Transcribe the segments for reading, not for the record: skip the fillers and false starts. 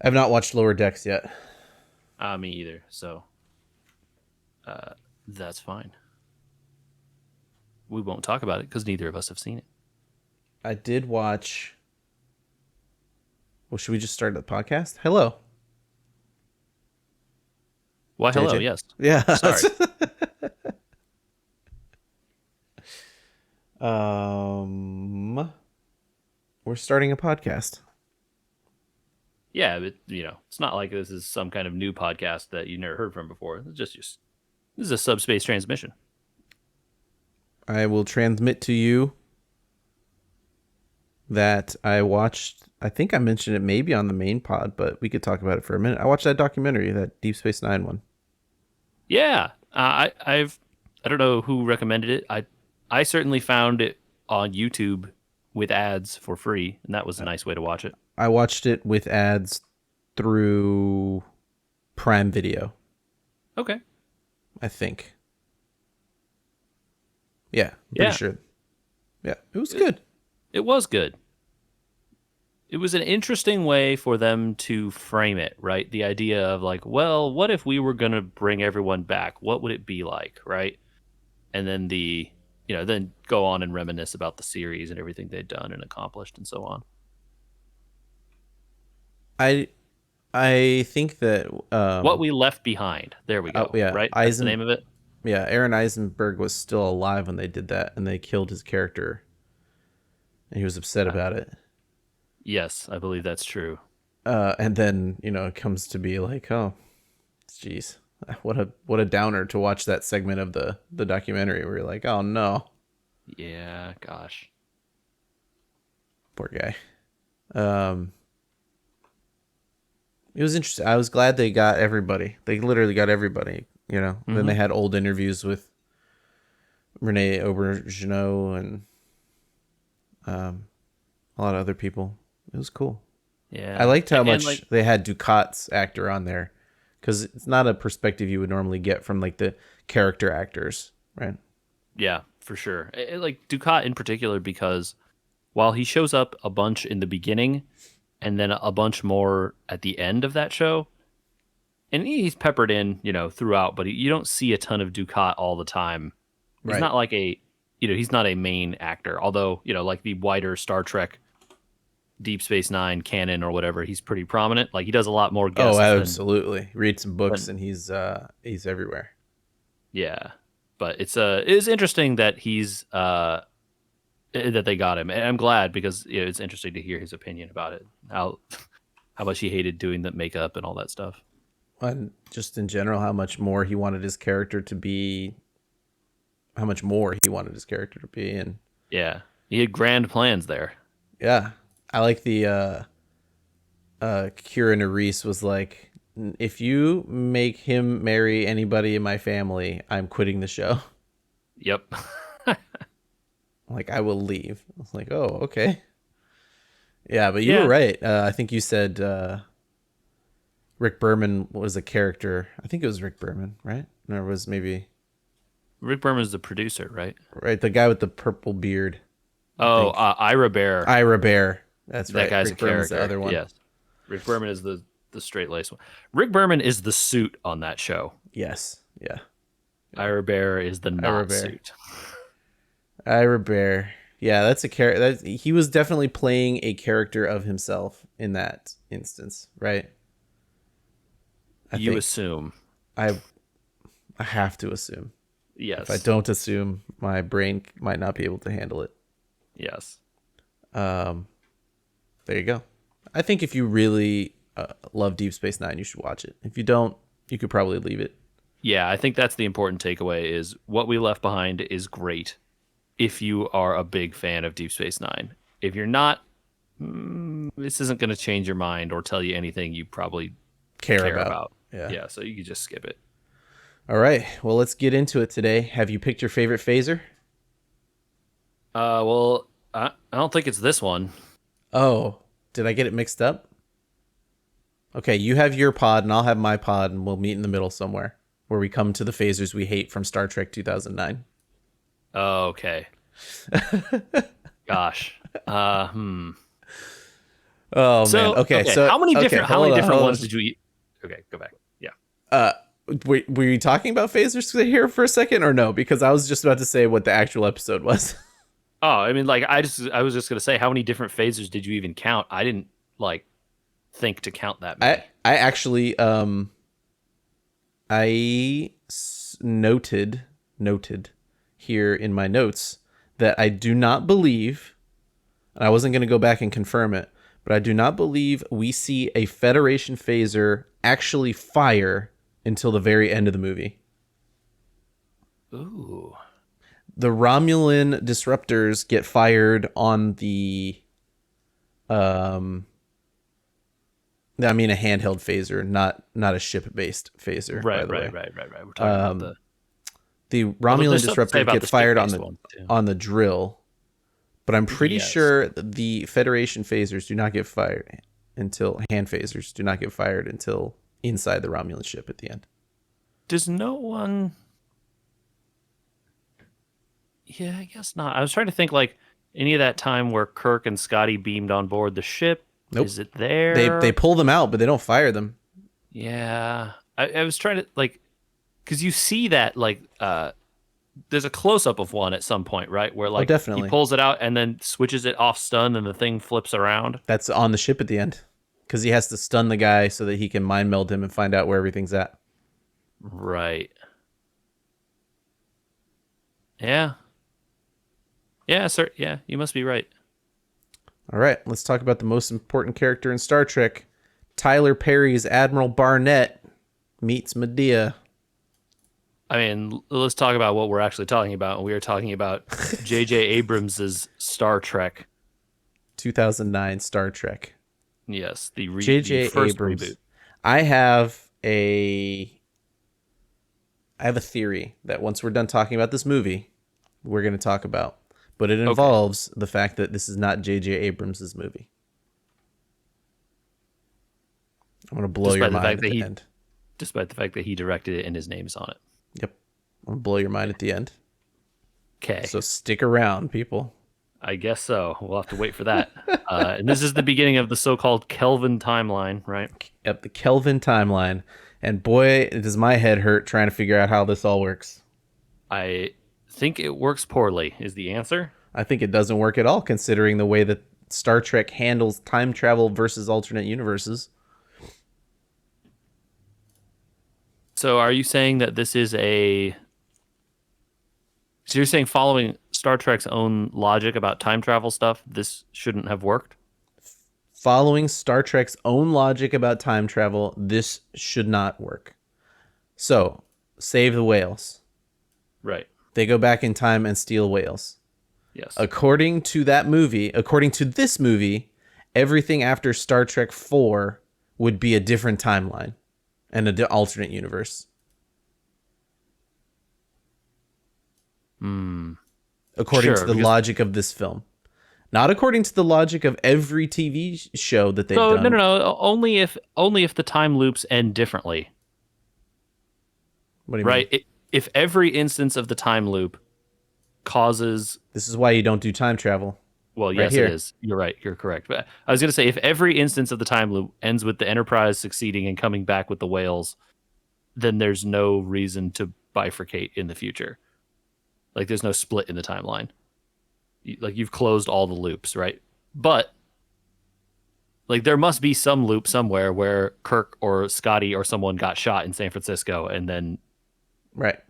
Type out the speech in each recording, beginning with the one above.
I've not watched Lower Decks yet. Me either. So uh, that's fine. We won't talk about it because neither of us have seen it. I did watch. Well, should we just start the podcast? Hello, Why, hello. JJ. Yes. Yeah. Sorry. um, we're starting a podcast. Yeah, but it's not like this is some kind of new podcast that you never heard from before. It's just this is a subspace transmission. I will transmit to you that I watched. I think I mentioned it maybe on the main pod, but we could talk about it for a minute. I watched that documentary, that Deep Space Nine one. Yeah, I don't know who recommended it. I certainly found it on YouTube with ads for free, and that was a nice way to watch it. I watched it with ads through Prime Video, Okay. I think. Yeah, I'm pretty Yeah, sure. Yeah, it was good. it was good. It was an interesting way for them to frame it, right? The idea of like, well, what if we were going to bring everyone back? What would it be like, right? And then then go on and reminisce about the series and everything they'd done and accomplished and so on. I I think that What we left behind. There we go. yeah, Right? That's the name of it. Aaron Eisenberg was still alive when they did that, and they killed his character, and he was upset Uh, about it. yes, I believe that's true. And then it comes to be like, oh, jeez, what a downer to watch that segment of the documentary where you're like, oh no, Yeah, gosh. poor guy. Um, it was interesting. I was glad they got everybody. They literally got everybody. Then they Hmm. had old interviews with Renee Auberjonois and a lot of other people. It was cool. I Yeah. liked how And much like, they had Ducat's actor on there because it's not a perspective you would normally get from like the character actors, right? yeah, for sure. Like Ducat in particular, because while he shows up a bunch in the beginning and then a bunch more at the end of that show, and he's peppered in, throughout, but you don't see a ton of Ducat all the time. He's Right. not like he's not a main actor, although, like the wider Star Trek Deep Space Nine canon or whatever, he's pretty prominent. Like he does a lot more Oh, guests absolutely. Read some books than and he's everywhere. yeah. But it's interesting that he's that they got him. And I'm glad because it's interesting to hear his opinion about it. How much he hated doing the makeup and all that stuff. And just in general, how much more he wanted his character to be, how much more he wanted his character to be, and Yeah. He had grand plans there. yeah, I like the Kira Nerys was like, if you make him marry anybody in my family, I'm quitting the show. Yep. Like, I will leave. I was like, oh, okay. Yeah, but you were Yeah. right. I think you said Rick Berman was a character. I think it was Rick Berman, right? Or it was maybe Rick Berman's the producer, right? right the guy with the purple beard. I Oh, think Ira Bear. Ira Bear. That's That right. guy's a Rick Berman's the character. other one. Yes. Rick Berman is the straight laced one. Rick Berman is the suit on that show. Yes. Yeah. Ira Bear is the Ira not Bear. suit. Ira Bear. Yeah, that's a character. That he was definitely playing a character of himself in that instance, right? I You think assume. I I have to assume. If I Yes. don't assume, my brain might not be able to handle it. Yes. Um, there you go. I think if you really love Deep Space Nine, you should watch it. If you don't, you could probably leave it. Yeah, I think that's the important takeaway is what we left behind is great if you are a big fan of Deep Space Nine. If you're not, this isn't going to change your mind or tell you anything you probably Care care about. about. Yeah. Yeah, so you could just skip it. All right. Well, let's get into it today. Have you picked your favorite phaser? Well, I don't think it's this one. Oh, did I get it mixed up? Okay, you have your pod and I'll have my pod, and we'll meet in the middle somewhere where we come to the phasers we hate from Star Trek 2009. Oh, okay. Gosh. Oh man. So Okay. okay, So okay. how many different Hold ones did you eat? Okay, go back. Yeah. on. Were you talking about phasers here for a second or no? Because I was just about to say what the actual episode was. Oh, I mean, like I was just gonna say, how many different phasers did you even count? I didn't like think to count that many. I actually noted here in my notes that I do not believe, and I wasn't going to go back and confirm it, but I do not believe we see a Federation phaser actually fire until the very end of the movie. Ooh. The Romulan disruptors get fired on the I mean a handheld phaser, not a ship-based phaser, by the way. Right. We're talking about The although Romulan there's something to say disruptors about get the fired ship-based one too. on the drill, but I'm pretty Yes. sure that the Federation phasers do not get fired until hand phasers do not get fired until inside the Romulan ship at the end. Does no one? Yeah, I guess not. I was trying to think like any of that time where Kirk and Scotty beamed on board the ship. Nope. Is it there? They pull them out, but they don't fire them. Yeah, I was trying to like, because you see that like there's a close up of one at some point, right? Where like Definitely. he pulls it out and then switches it off stun and the thing flips around. That's on the ship at the end because he has to stun the guy so that he can mind meld him and find out where everything's at. Right. Yeah. Yeah, sir. Yeah, you must be right. All right, let's talk about the most important character in Star Trek. Tyler Perry's Admiral Barnett meets Medea. I mean, let's talk about what we're actually talking about. We are talking about J.J. Abrams's Star Trek. 2009 Star Trek. Yes, the J.J. first Abrams. reboot. I have a theory that once we're done talking about this movie, we're going to talk about. But it involves the fact that this is not J.J. Abrams' movie. I'm going to blow your mind at the end. Despite the fact that he directed it and his name's on it. Yep. I'm going to blow your mind at the end. Okay. So stick around, people. I guess so. We'll have to wait for that. And this is the beginning of the so-called Kelvin timeline, right? Yep, the Kelvin timeline. And boy, does my head hurt trying to figure out how this all works. I think it works poorly, is the answer. I think it doesn't work at all, considering the way that Star Trek handles time travel versus alternate universes. So are you saying that this is a... So you're saying following Star Trek's own logic about time travel stuff, this shouldn't have worked? Following Star Trek's own logic about time travel, this should not work. So, save the whales. Right. They go back in time and steal whales. Yes. According to this movie, everything after Star Trek 4 would be a different timeline and an alternate universe. According to the logic of this film. Not according to the logic of every TV show that they've done. No. Only if the time loops end differently. What do you mean? If every instance of the time loop causes... This is why you don't do time travel. Well, yes, it is. You're right. You're correct. But I was going to say, if every instance of the time loop ends with the Enterprise succeeding and coming back with the whales, then there's no reason to bifurcate in the future. Like, there's no split in the timeline. Like, you've closed all the loops, right? But, like, there must be some loop somewhere where Kirk or Scotty or someone got shot in San Francisco, and then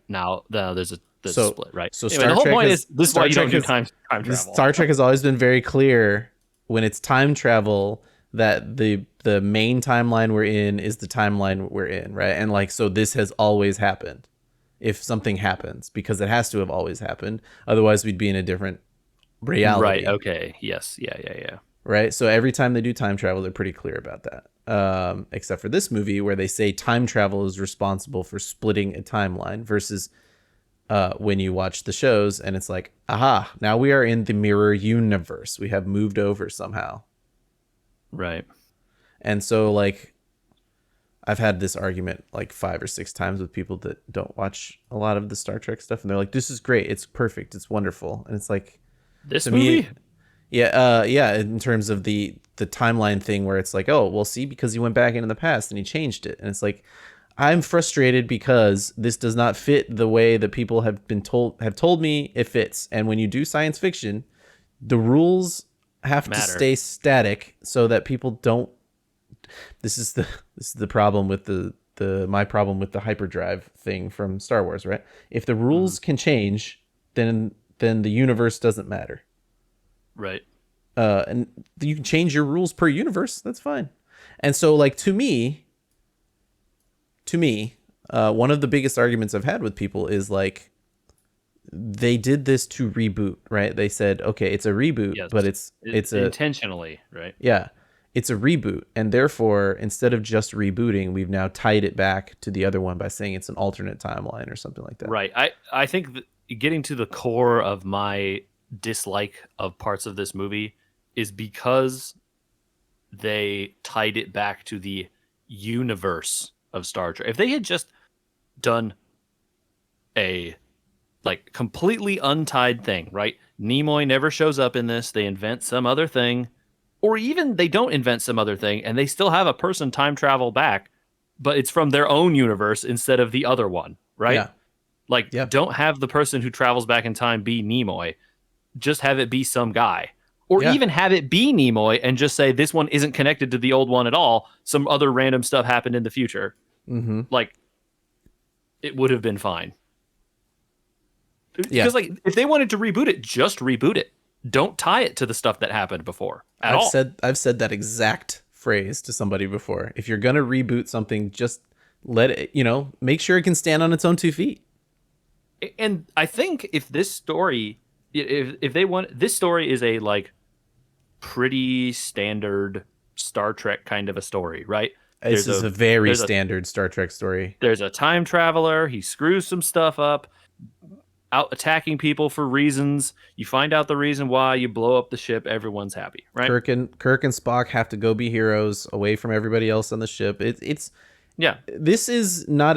now there's a split, right? So anyway, the whole point is this is why you don't do time travel. Star Trek has always been very clear when it's time travel that the main timeline we're in is the timeline we're in, right? And like, so this has always happened. If something happens, because it has to have always happened, otherwise we'd be in a different reality. Right. Okay. Yes. Yeah. Right. So every time they do time travel, they're pretty clear about that. Except for this movie where they say time travel is responsible for splitting a timeline versus when you watch the shows and it's like, aha, now we are in the mirror universe. We have moved over somehow. Right. And so like, I've had this argument like 5 or 6 times with people that don't watch a lot of the Star Trek stuff. And they're like, this is great. It's perfect. It's wonderful. And it's like, this movie? Yeah, in terms of the timeline thing where it's like, oh, well, see, because he went back into the past and he changed it, and it's like, I'm frustrated because this does not fit the way that people have told me it fits. And when you do science fiction, the rules have to Matter. stay static so that people don't. This is the problem with the my problem with the hyperdrive thing from Star Wars, right? If the Mhm. rules can change, then the universe doesn't matter. Right. And you can change your rules per universe. That's fine. And so, like, to me, one of the biggest arguments I've had with people is like they did this to reboot, right? They said, okay, it's a reboot, Yes. but it's a Intentionally, right? yeah, it's a reboot, and therefore, instead of just rebooting, we've now tied it back to the other one by saying it's an alternate timeline or something like that. Right. I think getting to the core of my dislike of parts of this movie is because they tied it back to the universe of Star Trek. If they had just done a like completely untied thing, right? Nimoy never shows up in this. They invent some other thing, or even they don't invent some other thing, and they still have a person time travel back, but it's from their own universe instead of the other one, right? Yeah. Like, Yep. don't have the person who travels back in time be Nimoy. Just have it be some guy. Or Yeah. even have it be Nimoy and just say this one isn't connected to the old one at all. Some other random stuff happened in the future. Mm-hmm. Like, it would have been fine. Yeah. Because, like, if they wanted to reboot it, just reboot it. Don't tie it to the stuff that happened before at I've all. said I've said that exact phrase to somebody before. If you're gonna reboot something, just let it, make sure it can stand on its own 2 feet. And I think if this story, if they want, this story is a like pretty standard Star Trek kind of a story, right? This There's is a a very there's a standard Star Trek story. there's a time traveler. He screws some stuff up, out attacking people for reasons. You find out the reason why. You blow up the ship. Everyone's happy, right? Kirk and Spock have to go be heroes away from everybody else on the ship. It's Yeah, this is that not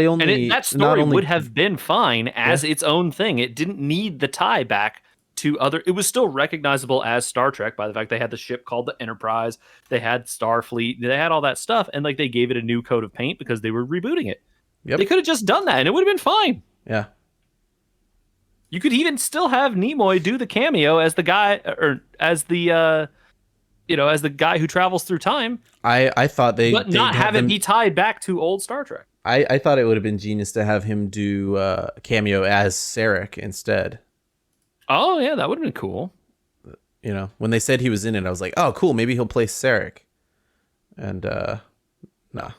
story would only have been fine yeah. as its own thing. It didn't need the tie back to other. It was still recognizable as Star Trek by the fact they had the ship called the Enterprise. They had Starfleet. They had all that stuff, and like they gave it a new coat of paint because they were rebooting it. They Yep. could have just done that, and it would have been fine. Yeah. You could even still have Nimoy do the cameo as the guy, or as the as the guy who travels through time, I thought but they'd not have have it them. be tied back to old Star Trek. I thought it would have been genius to have him do a cameo as Sarek instead. Oh yeah, that would have been cool. When they said he was in it, I was like, oh, cool, maybe he'll play Sarek. And nah,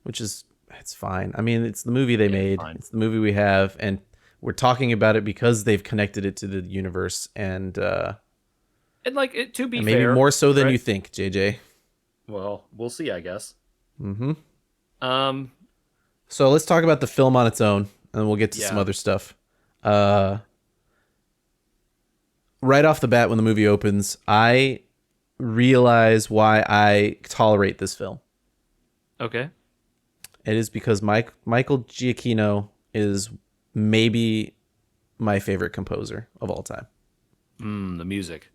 which is it's fine. I mean, it's the movie they made. Fine. It's the movie we have, and we're talking about it because they've connected it to the universe, and And like to be maybe fair, more so than right? you think, JJ. Well, we'll see, I guess. Mm-hmm. Um, So let's talk about the film on its own, and we'll get to some Yeah. other stuff. Uh, right off the bat, when the movie opens, I realize why I tolerate this film. okay. It is because Michael Giacchino is maybe my favorite composer of all time. The music.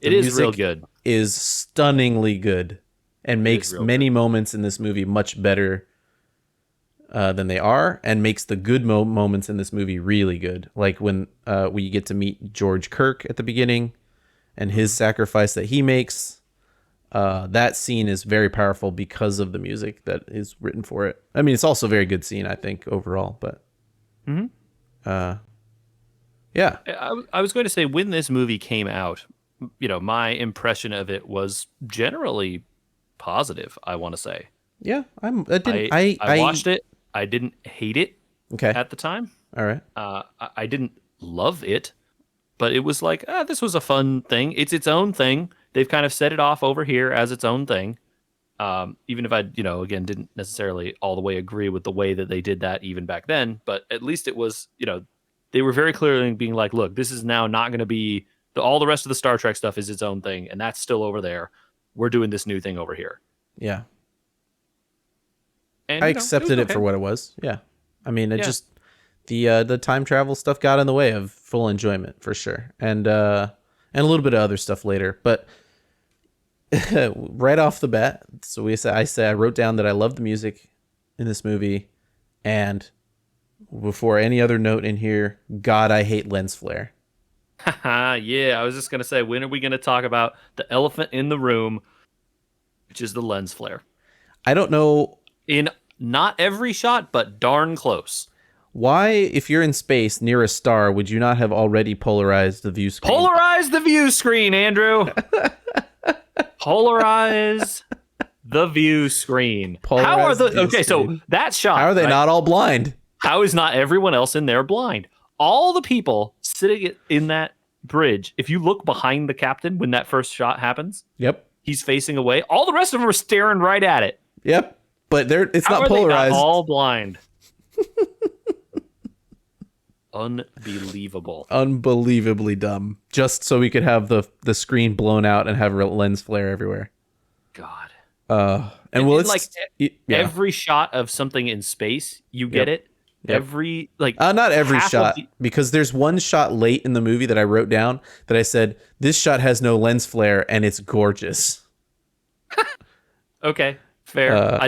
The It is music real good. Is stunningly good and makes real many moments in this movie much better than they are, and makes the good moments in this movie really good. Like when we get to meet George Kirk at the beginning and his sacrifice that he makes. That scene is very powerful because of the music that is written for it. I mean, it's also a very good scene, I think, overall. But yeah, I was going to say when this movie came out, my impression of it was generally positive. I want to say yeah. I didn't. I watched it. I didn't hate it Okay. at the time. All right. I didn't love it, but it was like, this was a fun thing. It's its own thing. They've kind of set it off over here as its own thing. Even if I, again, didn't necessarily all the way agree with the way that they did that even back then, but at least it was, they were very clearly being like, look, this is now not going to be all the rest of the Star Trek stuff is its own thing, and that's still over there. We're doing this new thing over here. Yeah. And I it was accepted it okay. for what it was. Yeah. I mean, it Yeah. just the time travel stuff got in the way of full enjoyment for sure. And and a little bit of other stuff later. But right off the bat, so I wrote down that I love the music in this movie, and before any other note in here, God, I hate lens flare. Yeah, I was just gonna say, when are we gonna talk about the elephant in the room, which is the lens flare? I don't know In not every shot, but darn close. why, if you're in space near a star, would you not have already polarized the view screen? Polarize the view screen, Andrew. Polarize the view screen. How are the okay? So that shot. How are they not all blind? How is not everyone else in there blind? All the people sitting in that bridge. If you look behind the captain when that first shot happens, Yep. he's facing away. All the rest of them are staring right at it. Yep. But it's How not are polarized. They not all blind. Unbelievable. Unbelievably dumb. Just so we could have the screen blown out and have a lens flare everywhere. God. And well, it's like yeah. every shot of something in space, you get it. Yep. Every like not every half shot, because there's one shot late in the movie that I wrote down that I said this shot has no lens flare and it's gorgeous. Okay, fair. I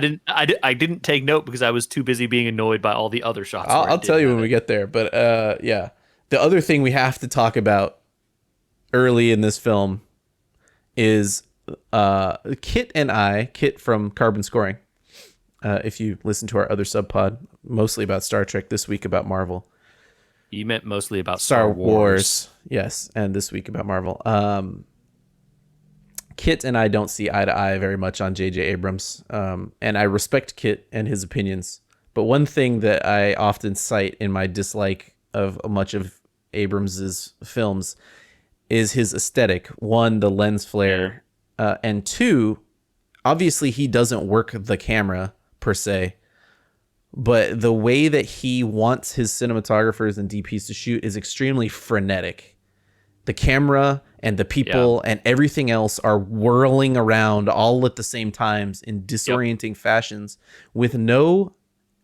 didn't take note because I was too busy being annoyed by all the other shots. I'll tell you when we get there. But yeah, the other thing we have to talk about early in this film is Kit from Carbon Scoring. If you listen to our other sub pod, mostly about Star Trek, this week about Marvel. You meant mostly about Star Wars. Yes, and this week about Marvel. Kit and I don't see eye to eye very much on J.J. Abrams, and I respect Kit and his opinions. But one thing that I often cite in my dislike of much of Abrams's films is his aesthetic. One, the lens flare, and two, obviously he doesn't work the camera per se, but the way that he wants his cinematographers and DPs to shoot is extremely frenetic. The camera and the people and everything else are whirling around all at the same times in disorienting fashions with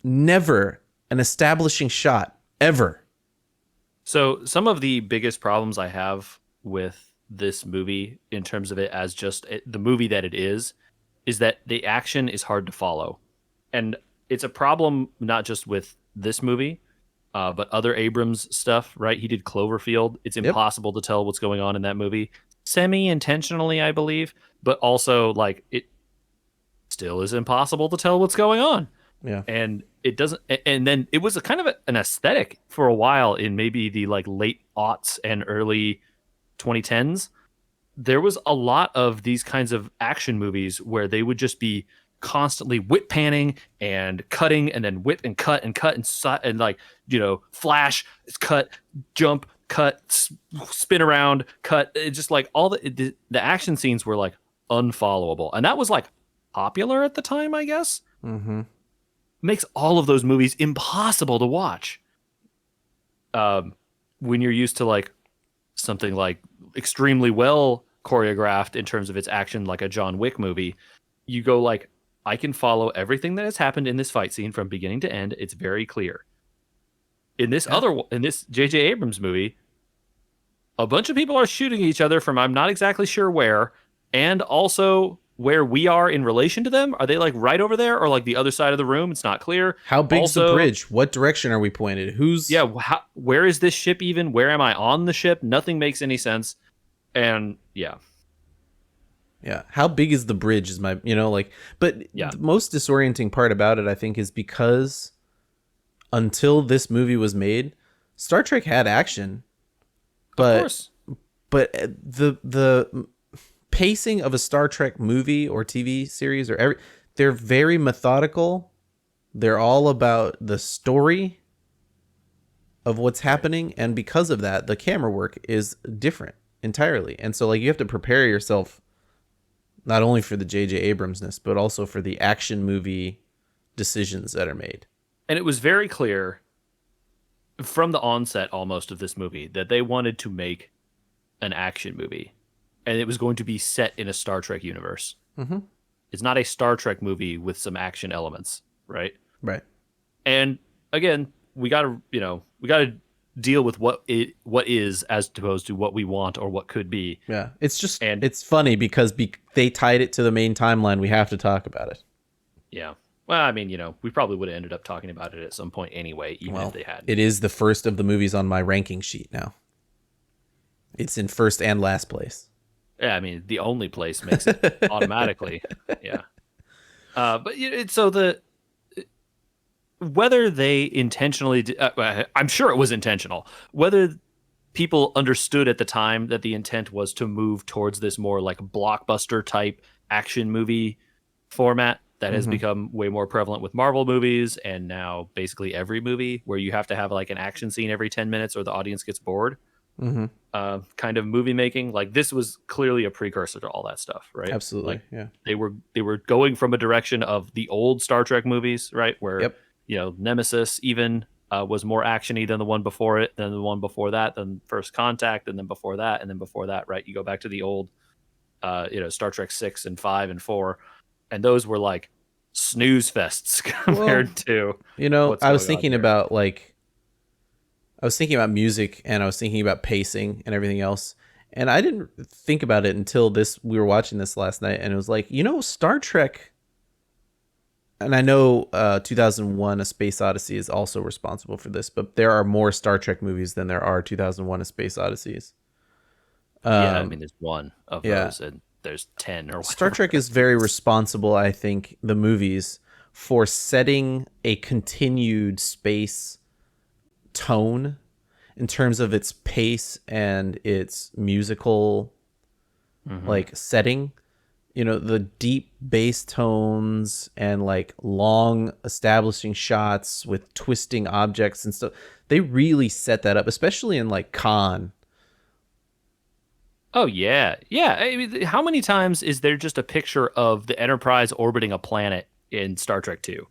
never an establishing shot ever. So some of the biggest problems I have with this movie in terms of it as just the movie that it is that the action is hard to follow. And it's a problem not just with this movie, but other Abrams stuff, right? He did Cloverfield. It's impossible to tell what's going on in that movie. Semi-intentionally, I believe, but also like it still is impossible to tell what's going on. Yeah. And it doesn't, and then it was a kind of an aesthetic for a while in maybe the like late aughts and early 2010s. There was a lot of these kinds of action movies where they would just be constantly whip panning and cutting and then whip and cut and like, you know, flash, cut, jump, cut, spin around, cut. It's just like all the action scenes were like unfollowable. And that was like popular at the time, I guess. Mm-hmm. Makes all of those movies impossible to watch. When you're used to like something like extremely well choreographed in terms of its action, like a John Wick movie, you go like, I can follow everything that has happened in this fight scene from beginning to end. It's very clear. In this in this J.J. Abrams movie, a bunch of people are shooting each other from I'm not exactly sure where, and also where we are in relation to them. Are they like right over there or like the other side of the room? It's not clear. How big's the bridge? What direction are we pointed? Where is this ship even? Where am I on the ship? Nothing makes any sense. And yeah. How big is the bridge is my, but the most disorienting part about it, I think, is because until this movie was made, Star Trek had action, but of course. But the pacing of a Star Trek movie or TV series they're very methodical. They're all about the story of what's happening, and because of that, the camera work is different entirely. And so like you have to prepare yourself not only for the J.J. Abrams-ness, but also for the action movie decisions that are made. And it was very clear from the onset almost of this movie that they wanted to make an action movie. And it was going to be set in a Star Trek universe. Mm-hmm. It's not a Star Trek movie with some action elements, right? Right. And again, we gotta deal with what is as opposed to what we want or what could be. Yeah, it's just And it's funny because they tied it to the main timeline. We have to talk about it. yeah. Well, I mean, we probably would have ended up talking about it at some point anyway, even if Well, they hadn't. it is the first of the movies on my ranking sheet now. It's in first and last place. Yeah, I mean, the only place makes it automatically. Yeah. But so whether they intentionally, I'm sure it was intentional. Whether people understood at the time that the intent was to move towards this more like blockbuster type action movie format that has become way more prevalent with Marvel movies and now basically every movie where you have to have like an action scene every 10 minutes or the audience gets bored. Kind of movie making, like this was clearly a precursor to all that stuff, right? Absolutely, like, yeah. They were going from a direction of the old Star Trek movies, right? Where Nemesis even was more actiony than the one before it, than the one before that, than First Contact, and then before that, and then before that, right? You go back to the old, Star Trek 6 and 5 and 4, and those were like snooze fests compared to what's I was going on thinking there. about I was thinking about music and I was thinking about pacing and everything else. And I didn't think about it until we were watching this last night, and it was like, Star Trek, and I know 2001 A Space Odyssey is also responsible for this, but there are more Star Trek movies than there are 2001 A Space Odysseys. I mean, there's one of yeah. those, and there's 10 or whatever. Star Trek is very responsible, I think, the movies, for setting a continued space tone in terms of its pace and its musical like setting. The deep bass tones and like long establishing shots with twisting objects and stuff. They really set that up, especially in like Khan. Oh yeah, yeah. I mean, how many times is there just a picture of the Enterprise orbiting a planet in Star Trek 2?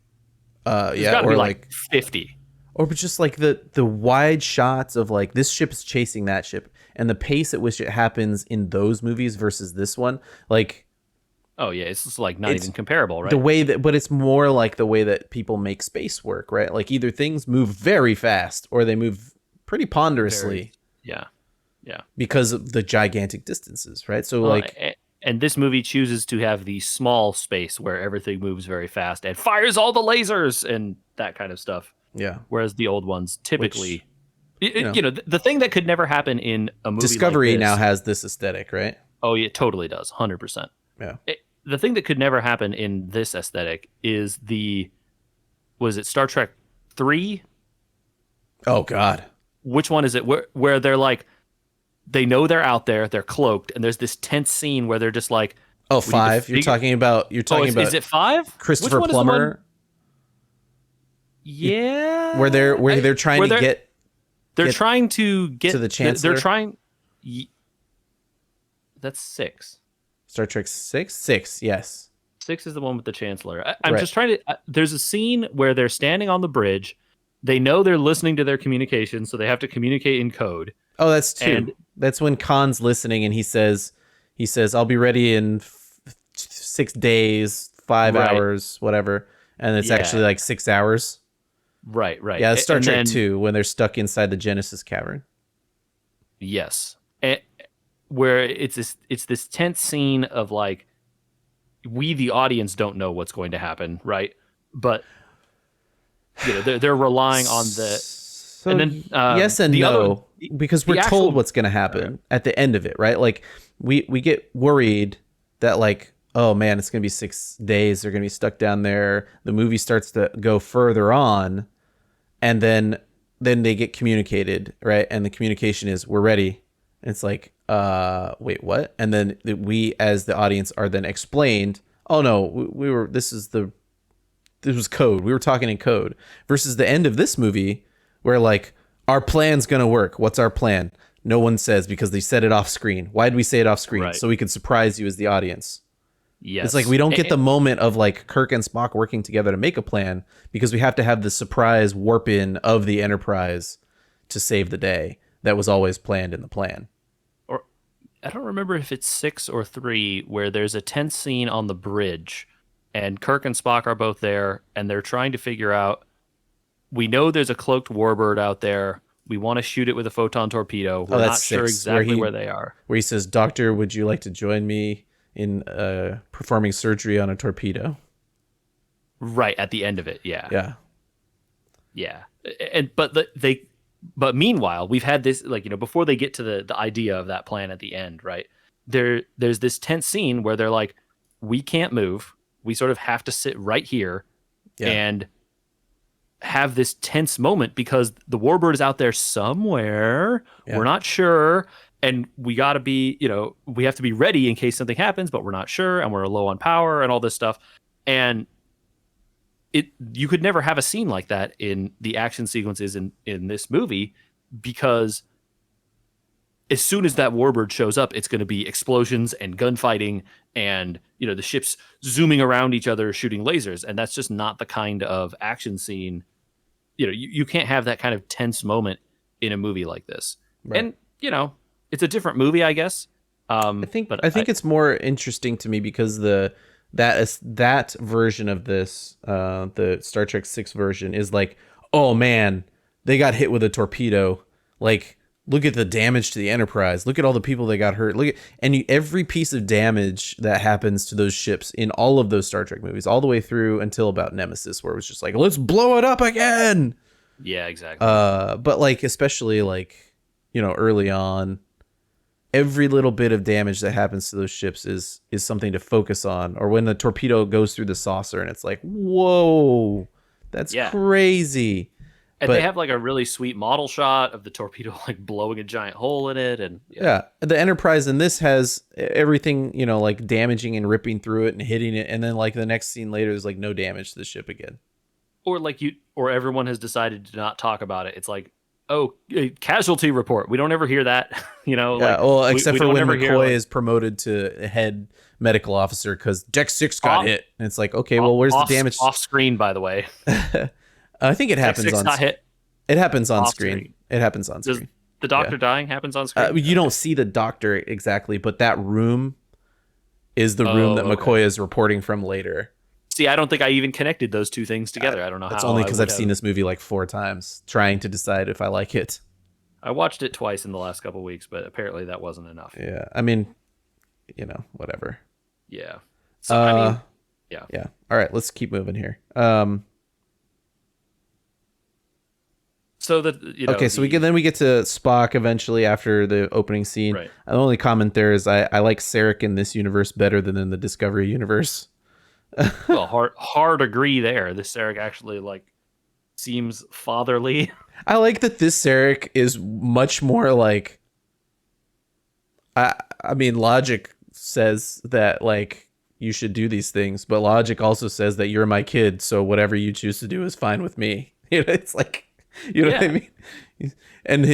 There's got to be like 50. Or just like the wide shots of like this ship is chasing that ship, and the pace at which it happens in those movies versus this one, like, oh yeah, it's just like not even comparable, right? The way that, but it's more like the way that people make space work, right? Like either things move very fast or they move pretty ponderously. Yeah. Because of the gigantic distances, right? So and this movie chooses to have the small space where everything moves very fast and fires all the lasers and that kind of stuff. Yeah. Whereas the old ones typically, the thing that could never happen in a movie Discovery like this, now has this aesthetic, right? Oh, yeah, it totally does. 100%. Yeah. The thing that could never happen in this aesthetic is was it Star Trek 3? Oh, God. Which one is it? Where they're like, they know they're out there, they're cloaked, and there's this tense scene where they're just like, oh, 5? You're talking about is it 5? Christopher Plummer? Yeah. Where they're trying to get to the Chancellor. They're trying. That's 6. Star Trek 6? 6, yes. 6 is the one with the Chancellor. I'm just trying to. There's a scene where they're standing on the bridge. They know they're listening to their communication, so they have to communicate in code. Oh, that's 2. That's when Khan's listening, and he says, "I'll be ready in 6 days, 5 hours, whatever." And it's actually like 6 hours. Right. Yeah, it's Star Trek 2 when they're stuck inside the Genesis cavern. Yes, where it's this tense scene of like, we the audience don't know what's going to happen, right? But they're relying on the. So and then, yes and no, because we're told what's going to happen at the end of it, right? Like we get worried that like, oh man, it's going to be 6 days. They're going to be stuck down there. The movie starts to go further on, and then they get communicated, right? And the communication is, we're ready. And it's like, wait, what? And then we, as the audience, are then explained, oh no, this was code. We were talking in code. Versus the end of this movie, where like, our plan's going to work. What's our plan? No one says, because they said it off screen. Why did we say it off screen? Right. So we could surprise you as the audience. Yes. It's like we don't get the moment of like Kirk and Spock working together to make a plan, because we have to have the surprise warp in of the Enterprise to save the day that was always planned in the plan. Or I don't remember if it's 6 or 3 where there's a tense scene on the bridge and Kirk and Spock are both there and they're trying to figure out, we know there's a cloaked warbird out there. We want to shoot it with a photon torpedo. Oh, We're that's not sure 6, where exactly where they are. he says, "Doctor, would you like to join me in performing surgery on a torpedo?" Right at the end of it, yeah. Yeah. Yeah, and but meanwhile, we've had this, like, before they get to the idea of that plan at the end, right? There's this tense scene where they're like, we can't move. We sort of have to sit right here Yeah. and have this tense moment because the warbird is out there somewhere. Yeah. We're not sure, and we got to be, we have to be ready in case something happens, but we're not sure, and we're low on power and all this stuff. And you could never have a scene like that in the action sequences in this movie, because as soon as that warbird shows up, it's going to be explosions and gunfighting and, the ships zooming around each other shooting lasers, and that's just not the kind of action scene. You can't have that kind of tense moment in a movie like this. Right. And it's a different movie, I guess. I think it's more interesting to me because that version of this, the Star Trek 6 version, is like, oh man, they got hit with a torpedo. Like, look at the damage to the Enterprise. Look at all the people that got hurt. Every piece of damage that happens to those ships in all of those Star Trek movies, all the way through until about Nemesis, where it was just like, let's blow it up again. Yeah, exactly. But like, especially like, early on, every little bit of damage that happens to those ships is something to focus on. Or when the torpedo goes through the saucer and it's like, whoa, that's crazy. And they have like a really sweet model shot of the torpedo like blowing a giant hole in it. And the Enterprise in this has everything, like damaging and ripping through it and hitting it. And then like the next scene later, there's like no damage to the ship again. Or everyone has decided to not talk about it. It's like, oh, casualty report. We don't ever hear that, except for when McCoy is promoted to head medical officer because Deck 6 got hit. And it's like, okay, well, where's the damage? Off screen, by the way. I think it happens on screen. It happens on screen. It happens on screen. Does the doctor dying happens on screen? You don't see the doctor exactly, but that room is the room that McCoy is reporting from later. See, I don't think I even connected those two things together. I don't know how. It's only because I've seen this movie like 4 times, trying to decide if I like it. I watched it twice in the last couple of weeks, but apparently that wasn't enough. Yeah, I mean, whatever. Yeah. So yeah. All right, let's keep moving here. So that so we get to Spock eventually after the opening scene. Right. The only comment there is I like Sarek in this universe better than in the Discovery universe. Well, hard agree there. This Sarek actually like seems fatherly. I like that this Sarek is much more like. I mean, logic says that like you should do these things, but logic also says that you're my kid, so whatever you choose to do is fine with me. It's like. You know what I mean? And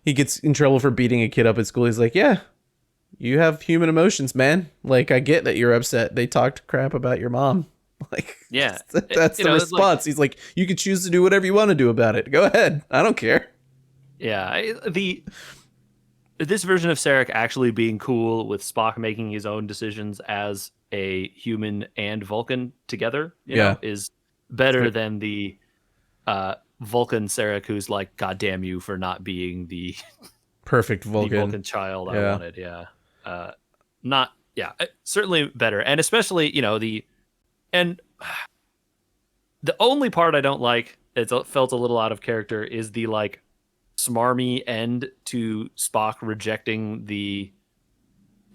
he gets in trouble for beating a kid up at school. He's like, yeah, you have human emotions, man. Like, I get that you're upset. They talked crap about your mom. Like, that's the response. Like, he's like, you can choose to do whatever you want to do about it. Go ahead. I don't care. Yeah. This version of Sarek actually being cool with Spock making his own decisions as a human and Vulcan together, is better than the Vulcan Sarek who's like, God damn you for not being the perfect Vulcan child I wanted. Certainly better. And especially, the only part I don't like, it felt a little out of character, is the like smarmy end to Spock rejecting the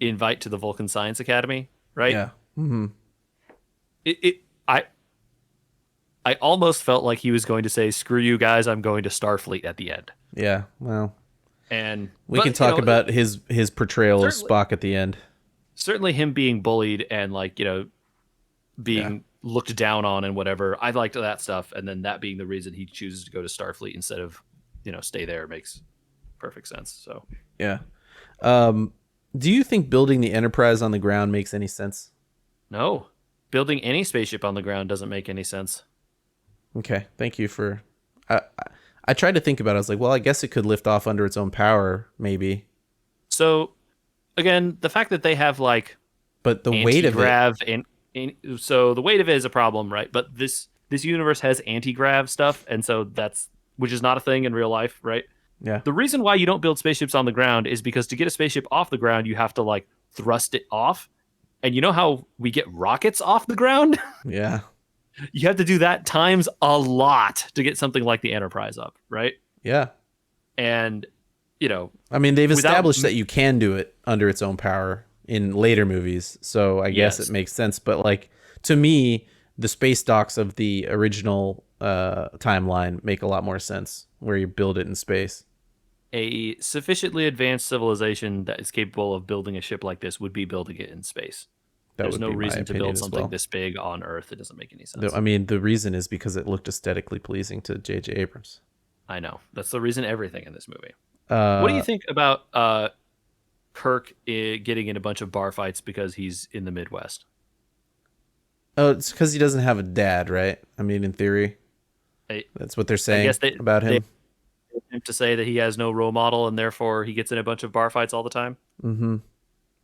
invite to the Vulcan Science Academy, right? Yeah. Mm-hmm. I almost felt like he was going to say, screw you guys, I'm going to Starfleet at the end. Yeah, well. And we can talk about his portrayal of Spock at the end. Certainly him being bullied and like, being looked down on and whatever. I liked that stuff. And then that being the reason he chooses to go to Starfleet instead of, stay there makes perfect sense. So, yeah. Do you think building the Enterprise on the ground makes any sense? No. Building any spaceship on the ground doesn't make any sense. Okay, thank you for... I tried to think about it. I was like, well, I guess it could lift off under its own power, maybe. So, again, the fact that they have, like... But the weight of it... So the weight of it is a problem, right? But this universe has anti-grav stuff, and so which is not a thing in real life, right? Yeah. The reason why you don't build spaceships on the ground is because to get a spaceship off the ground, you have to like thrust it off. And you know how we get rockets off the ground? Yeah. You have to do that times a lot to get something like the Enterprise up, right? Yeah. And, you know, I mean, they've without established that you can do it under its own power in later movies, so I guess it yes, makes sense. But like to me, the space docks of the original timeline make a lot more sense, where you build it in space. a sufficiently advanced civilization that is capable of building a ship like this would be building it in space. That There's would no be my reason to opinion build as something well. this big on Earth. It doesn't make any sense. I mean, the reason is because it looked aesthetically pleasing to J.J. Abrams. I know. That's the reason everything in this movie. What do you Uh, think about Kirk getting in a bunch of bar fights because he's in the Midwest? oh, it's because he doesn't have a dad, right? I mean, in theory, I, that's what they're I saying guess they about him. attempt to say that he has no role model and therefore he gets in a bunch of bar fights all the time. Mm-hmm.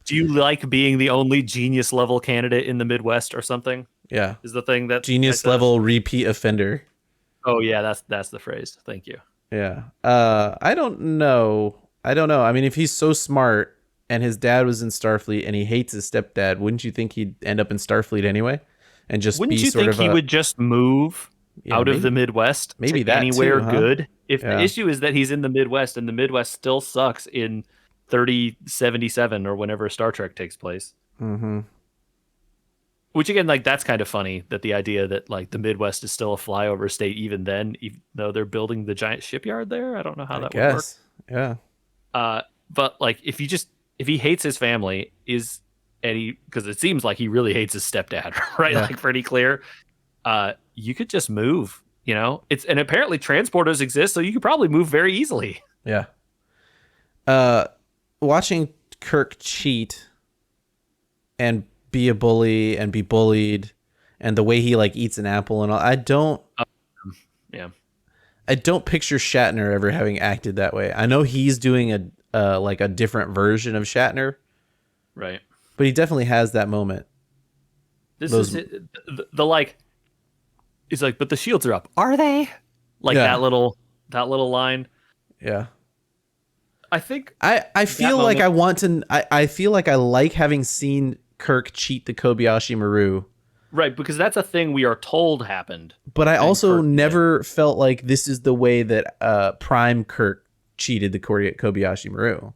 Do you like being the only genius level candidate in the Midwest or something? Yeah. Is the thing that guy Genius says? level repeat offender. Oh yeah, that's the phrase. Thank you. Yeah. I don't know. I mean, if he's so smart and his dad was in Starfleet and he hates his stepdad, wouldn't you think he'd end up in Starfleet anyway? And just Wouldn't be you sort think of he a would just move yeah, out of the maybe Midwest maybe to that anywhere too, huh? good? If the Yeah. issue is that he's in the Midwest and the Midwest still sucks in 3077 or whenever Star Trek takes place. Mm-hmm. Which again, like that's kind of funny that the idea that like the Midwest is still a flyover state even then, even though they're building the giant shipyard there. I don't know how I that would work. guess. Yeah. But like if he hates his family, is and he because it seems like he really hates his stepdad, right? Yeah. Like pretty clear. You could just move. You know, it's and apparently transporters exist, so you could probably move very easily. Yeah. Uh, watching Kirk cheat and be a bully and be bullied, and the way he like eats an apple and all, Yeah, I don't picture Shatner ever having acted that way. I know he's doing a like a different version of Shatner, right. but he definitely has that moment. This Those- is the like. He's like, but the shields are up. Are they? Like Yeah. that little line. Yeah. I think I feel like moment- I want to. I feel like I like having seen Kirk cheat the Kobayashi Maru, right because that's a thing we are told happened. but I also Kirk never felt like this is the way that Prime Kirk cheated the Kobayashi Maru.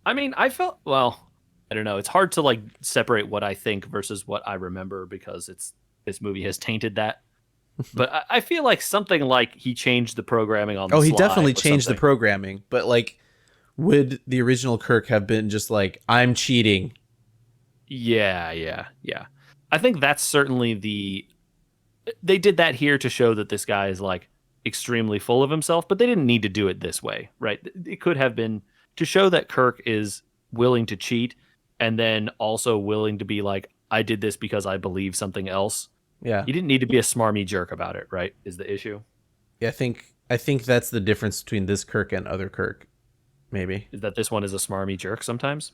I mean, I felt well. I don't know. It's hard to like separate what I think versus what I remember because this movie has tainted that. But I feel like something like he changed the programming on the Oh, he sly definitely or changed the something. programming, but like, would the original Kirk have been just like, I'm cheating? Yeah. I think that's certainly they did that here to show that this guy is like extremely full of himself, but they didn't need to do it this way, right? It could have been to show that Kirk is willing to cheat and then also willing to be like, I did this because I believe something else. Yeah. You didn't need to be a smarmy jerk about it, right? Is the issue. Yeah, I think that's the difference between this Kirk and other Kirk. Maybe. Is that this one is a smarmy jerk sometimes?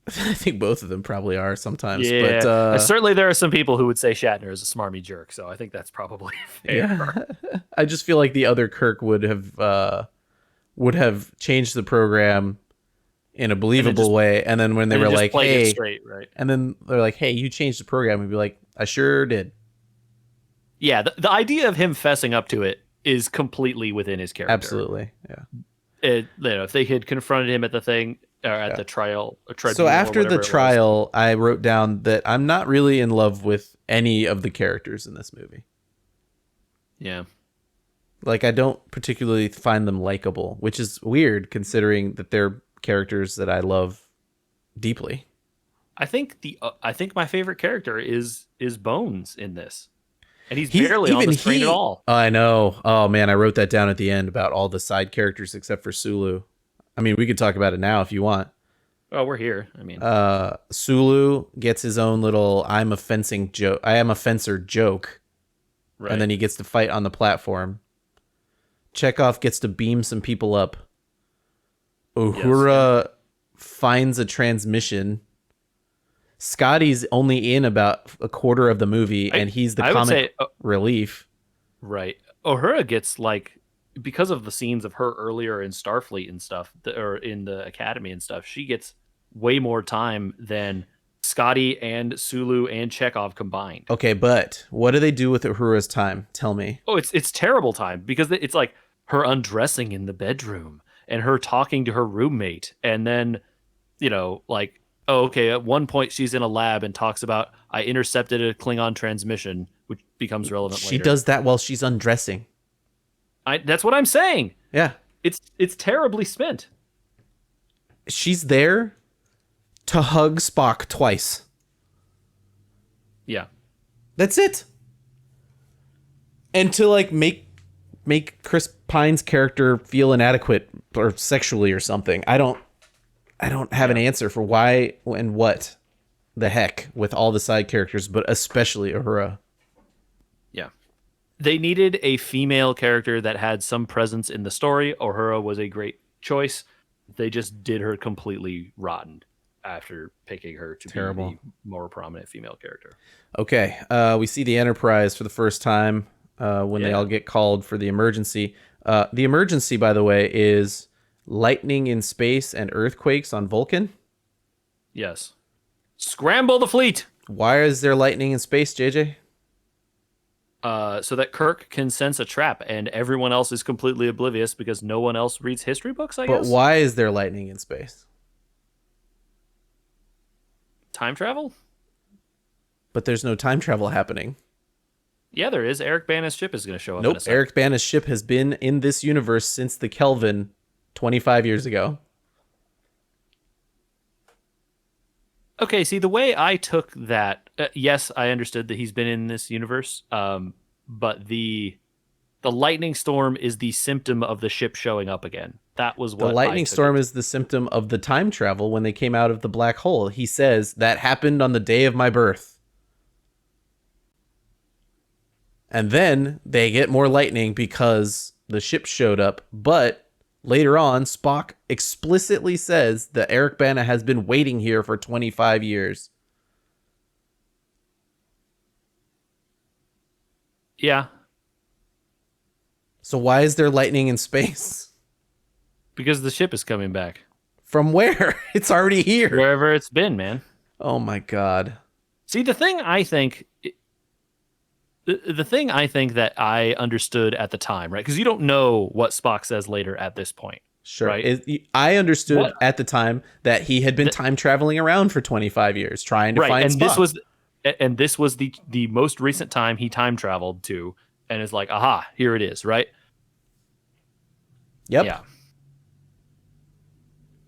I think both of them probably are sometimes. Yeah. But Certainly there are some people who would say Shatner is a smarmy jerk, so I think that's probably fair. yeah. I just feel like the other Kirk would have changed the program in a believable just- way, and then when they And were just like, played it "Hey," straight, right? and then they're like, "Hey, you changed the program," and be like, "I sure did." Yeah, the idea of him fessing up to it is completely within his character. Absolutely. Yeah. If they had confronted him at the thing or at the trial, or So tribunal or after the whatever it was. trial, I wrote down that I'm not really in love with any of the characters in this movie. Yeah, Like, I don't particularly find them likable, which is weird considering that they're characters that I love deeply. I think my favorite character is Bones in this, and he's barely on the screen at all. I know. Oh man, I wrote that down at the end about all the side characters except for Sulu. I mean, we could talk about it now if you want. Oh, we're here. I mean, Sulu gets his own little I am a fencer joke. right. And then he gets to fight on the platform. Chekhov gets to beam some people up. Uhura finds a transmission. Scotty's only in about a quarter of the movie, and he's the I would comic say, relief. right. Uhura gets like because of the scenes of her earlier in Starfleet and stuff, or in the Academy and stuff, she gets way more time than Scotty and Sulu and Chekhov combined. Okay, but what do they do with Uhura's time? Tell me. Oh, it's terrible time because it's like her undressing in the bedroom and her talking to her roommate, and then like, oh, okay, at one point she's in a lab and talks about, I intercepted a Klingon transmission, which becomes relevant She later. does that while she's undressing. That's what I'm saying. Yeah. It's terribly spent. She's there to hug Spock twice. Yeah. That's it. And to like make Chris Pine's character feel inadequate or sexually or something. I don't have an answer for why and what the heck with all the side characters, but especially Uhura. Yeah. They needed a female character that had some presence in the story. Uhura was a great choice. They just did her completely rotten after picking her to be the more prominent female character. Okay, we see the Enterprise for the first time when they all get called for the emergency. The emergency, by the way, is lightning in space and earthquakes on Vulcan. Yes. Scramble the fleet! Why is there lightning in space, JJ? So that Kirk can sense a trap, and everyone else is completely oblivious because no one else reads history books, I guess? But why is there lightning in space? Time travel? But there's no time travel happening. Yeah, there is. Eric Bana's ship is going to show up. Nope, Eric Bana's ship has been in this universe since the Kelvin 25 years ago. Okay, see, the way I took that, yes, I understood that he's been in this universe, but the lightning storm is the symptom of the ship showing up again. That was what the lightning storm is the symptom of the time travel when they came out of the black hole. He says that happened on the day of my birth. And then they get more lightning because the ship showed up. But later on, Spock explicitly says that Eric Bana has been waiting here for 25 years. Yeah. So why is there lightning in space? Because the ship is coming back. From where? It's already here. Wherever it's been, man. Oh my God. See, the thing I think that I understood at the time, right? Because you don't know what Spock says later at this point. Sure. Right? I understood at the time that he had been time traveling around for 25 years trying to find Spock. This was the most recent time he time traveled to, and is like, aha, here it is, right? Yep. Yeah.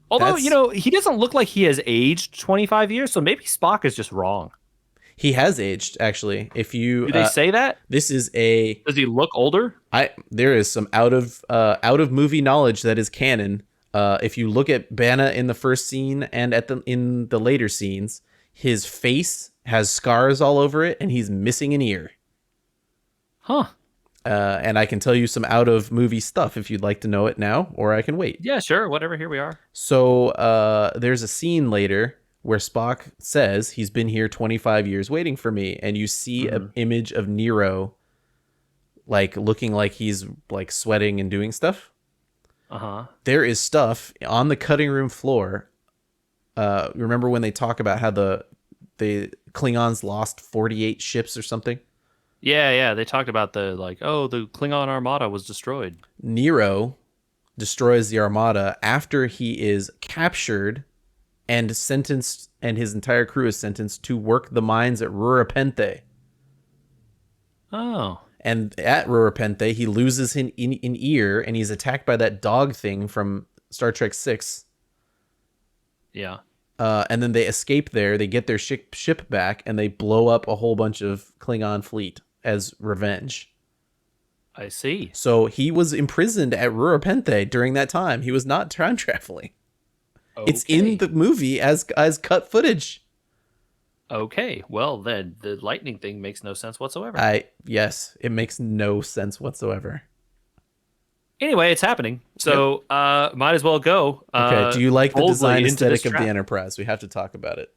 Although, he doesn't look like he has aged 25 years, so maybe Spock is just wrong. He has aged, actually. If you do they say that? This is does he look older? There is some out of movie knowledge that is canon. If you look at Bana in the first scene and in the later scenes, his face has scars all over it, and he's missing an ear. Huh. And I can tell you some out of movie stuff if you'd like to know it now, or I can wait. Yeah, sure. Whatever. Here we are. So there's a scene later where Spock says he's been here 25 years waiting for me. And you see an image of Nero, like looking like he's like sweating and doing stuff. Uh-huh. There is stuff on the cutting room floor. Remember when they talk about how the Klingons lost 48 ships or something? Yeah. They talked about the Klingon armada was destroyed. Nero destroys the armada after he is captured and sentenced, and his entire crew is sentenced to work the mines at Rurapente. Oh. And at Rurapente, he loses an ear, and he's attacked by that dog thing from Star Trek 6. Yeah. And then they escape there, they get their ship back, and they blow up a whole bunch of Klingon fleet as revenge. I see. So he was imprisoned at Rurapente during that time. He was not time traveling. Okay. It's in the movie as cut footage. Okay, well then the lightning thing makes no sense whatsoever. Yes, it makes no sense whatsoever. Anyway, it's happening, so might as well go. Okay, do you like the design aesthetic of the Enterprise? We have to talk about it.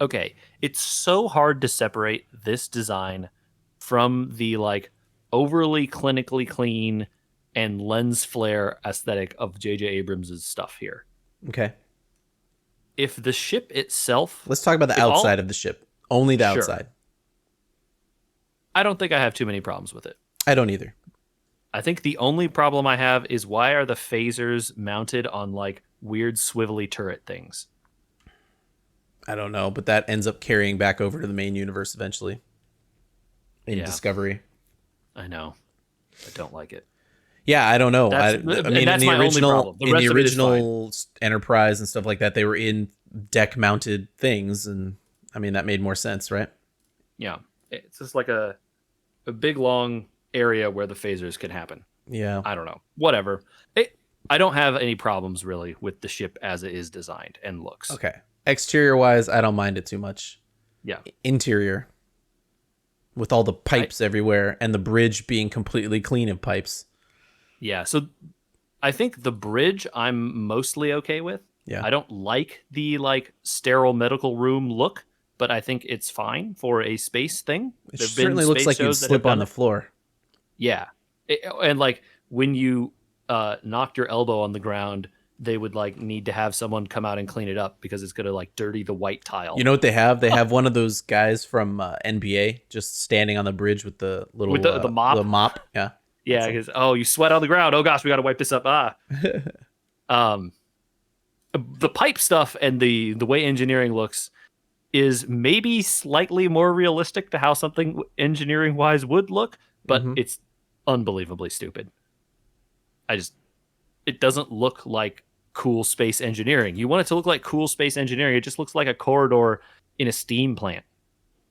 okay, it's so hard to separate this design from the like overly clinically clean and lens flare aesthetic of J.J. Abrams' stuff here. Okay. If the ship itself, Let's talk about the if outside all, of the ship. Only the sure, outside. I don't think I have too many problems with it. I don't either. I think the only problem I have is why are the phasers mounted on like weird swivelly turret things? I don't know, but that ends up carrying back over to the main universe eventually in Yeah, Discovery. I know. I don't like it. Yeah, I don't know. I mean, That's my only problem. The rest of it is fine. original Enterprise and stuff like that, they were in deck-mounted things, and I mean that made more sense, right? Yeah, it's just like a big long area where the phasers can happen. Yeah. I don't know. Whatever. I don't have any problems really with the ship as it is designed and looks. Okay. Exterior-wise, I don't mind it too much. Yeah. Interior, with all the pipes everywhere and the bridge being completely clean of pipes. Yeah. So I think the bridge I'm mostly okay with. Yeah. I don't like the like sterile medical room look, but I think it's fine for a space thing. It certainly looks like you'd slip on the floor. Yeah. And like when you knocked your elbow on the ground, they would like need to have someone come out and clean it up because it's going to like dirty the white tile. You know what they have? They have one of those guys from NBA just standing on the bridge with the little with the mop. The mop. Yeah. Yeah, because you sweat on the ground. Oh gosh, we got to wipe this up. The pipe stuff and the way engineering looks is maybe slightly more realistic to how something engineering wise would look, but it's unbelievably stupid. It doesn't look like cool space engineering. You want it to look like cool space engineering. It just looks like a corridor in a steam plant.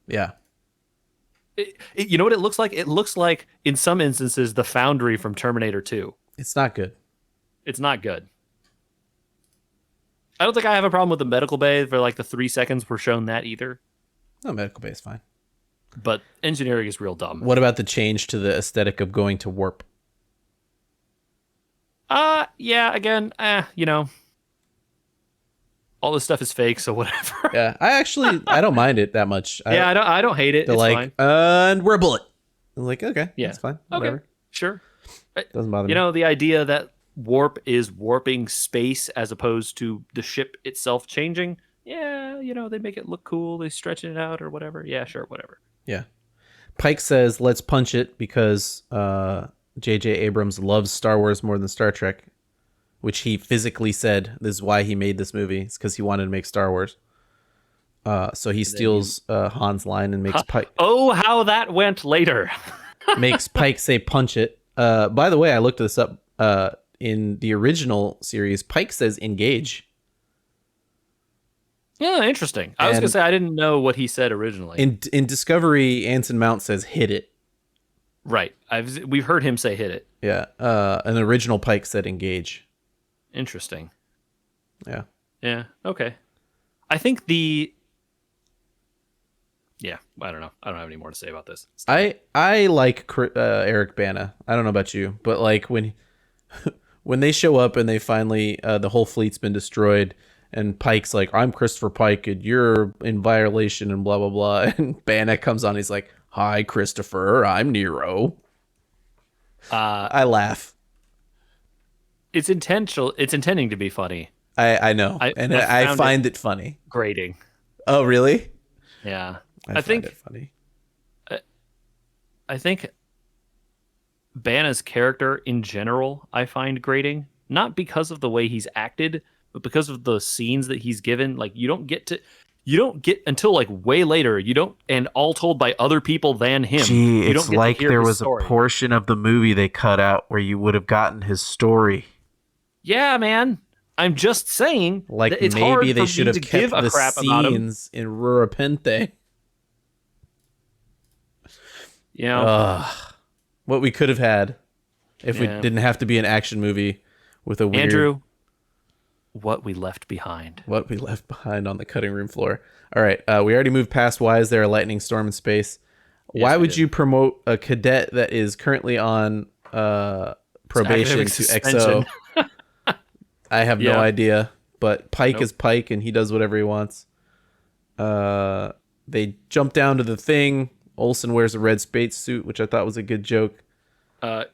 Yeah. You know what it looks like? It looks like, in some instances, the Foundry from Terminator 2. It's not good. It's not good. I don't think I have a problem with the medical bay for like the 3 seconds we're shown that either. No, medical bay is fine. But engineering is real dumb. What about the change to the aesthetic of going to warp? Yeah, again, all this stuff is fake, so whatever. Yeah, I don't mind it that much. I don't hate it. It's like, fine. And we're a bullet. I'm like, okay, yeah, that's fine. Whatever. Okay, sure. Doesn't bother me. The idea that warp is warping space as opposed to the ship itself changing. Yeah, they make it look cool. They stretching it out or whatever. Yeah, sure, whatever. Yeah. Pike says, let's punch it because J.J. Abrams loves Star Wars more than Star Trek, which he physically said this is why he made this movie. It's because he wanted to make Star Wars. So he steals Han's line and makes Pike. Oh, how that went later. Makes Pike say punch it. By the way, I looked this up. In the original series, Pike says engage. Yeah, interesting. I was going to say, I didn't know what he said originally. In Discovery, Anson Mount says hit it. Right. We've heard him say hit it. Yeah. And the original Pike said engage. Interesting. Yeah. Yeah. Okay. I think yeah, I don't know. I don't have any more to say about this. I like Eric Bana. I don't know about you, but like when they show up and they finally the whole fleet's been destroyed and Pike's like, I'm Christopher Pike and you're in violation and blah blah blah, and Bana comes on, he's like, hi Christopher, I'm Nero. I laugh. It's intentional. It's intending to be funny. I know. I find it funny. Grating. Oh really? Yeah. I find it funny. I think Bana's character in general I find grating, not because of the way he's acted, but because of the scenes that he's given. Like you don't get until like way later, and all told by other people than him. Gee, you it's like there was a portion of the movie they cut out where you would have gotten his story. Yeah, man. I'm just saying, like that it's maybe hard they for should me have to give kept a the crap about him. scenes in Rurapente. What we could have had if we didn't have to be an action movie with a weird... Andrew, what we left behind. What we left behind on the cutting room floor. All right, we already moved past why is there a lightning storm in space. Yes, why would you promote a cadet that is currently on probation to XO? I have no idea, but Pike is Pike and he does whatever he wants. They jump down to the thing. Olsen wears a red space suit, which I thought was a good joke.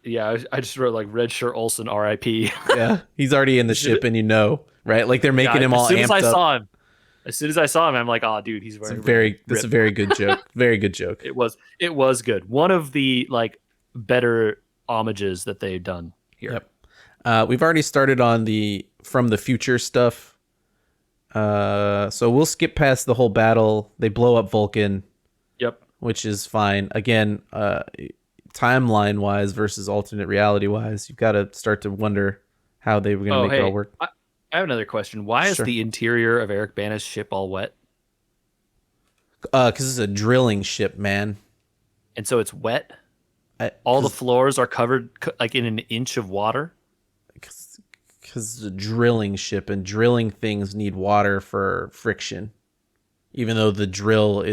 Yeah, I just wrote like red shirt Olsen R.I.P. Yeah, he's already in the ship, and right? Like they're making him all amped up. As soon as I saw him, I'm like, oh, dude, he's wearing That's a very good joke. Very good joke. It was good. One of the like better homages that they've done here. Yep. We've already started on the from the future stuff. So we'll skip past the whole battle. They blow up Vulcan. Yep. Which is fine. Again, timeline wise versus alternate reality wise, you've got to start to wonder how they were going to make it all work. I have another question. Why is the interior of Eric Bana's ship all wet? Because it's a drilling ship, man. And so it's wet? All the floors are covered like in an inch of water? Because it's a drilling ship, and drilling things need water for friction. Even though the drill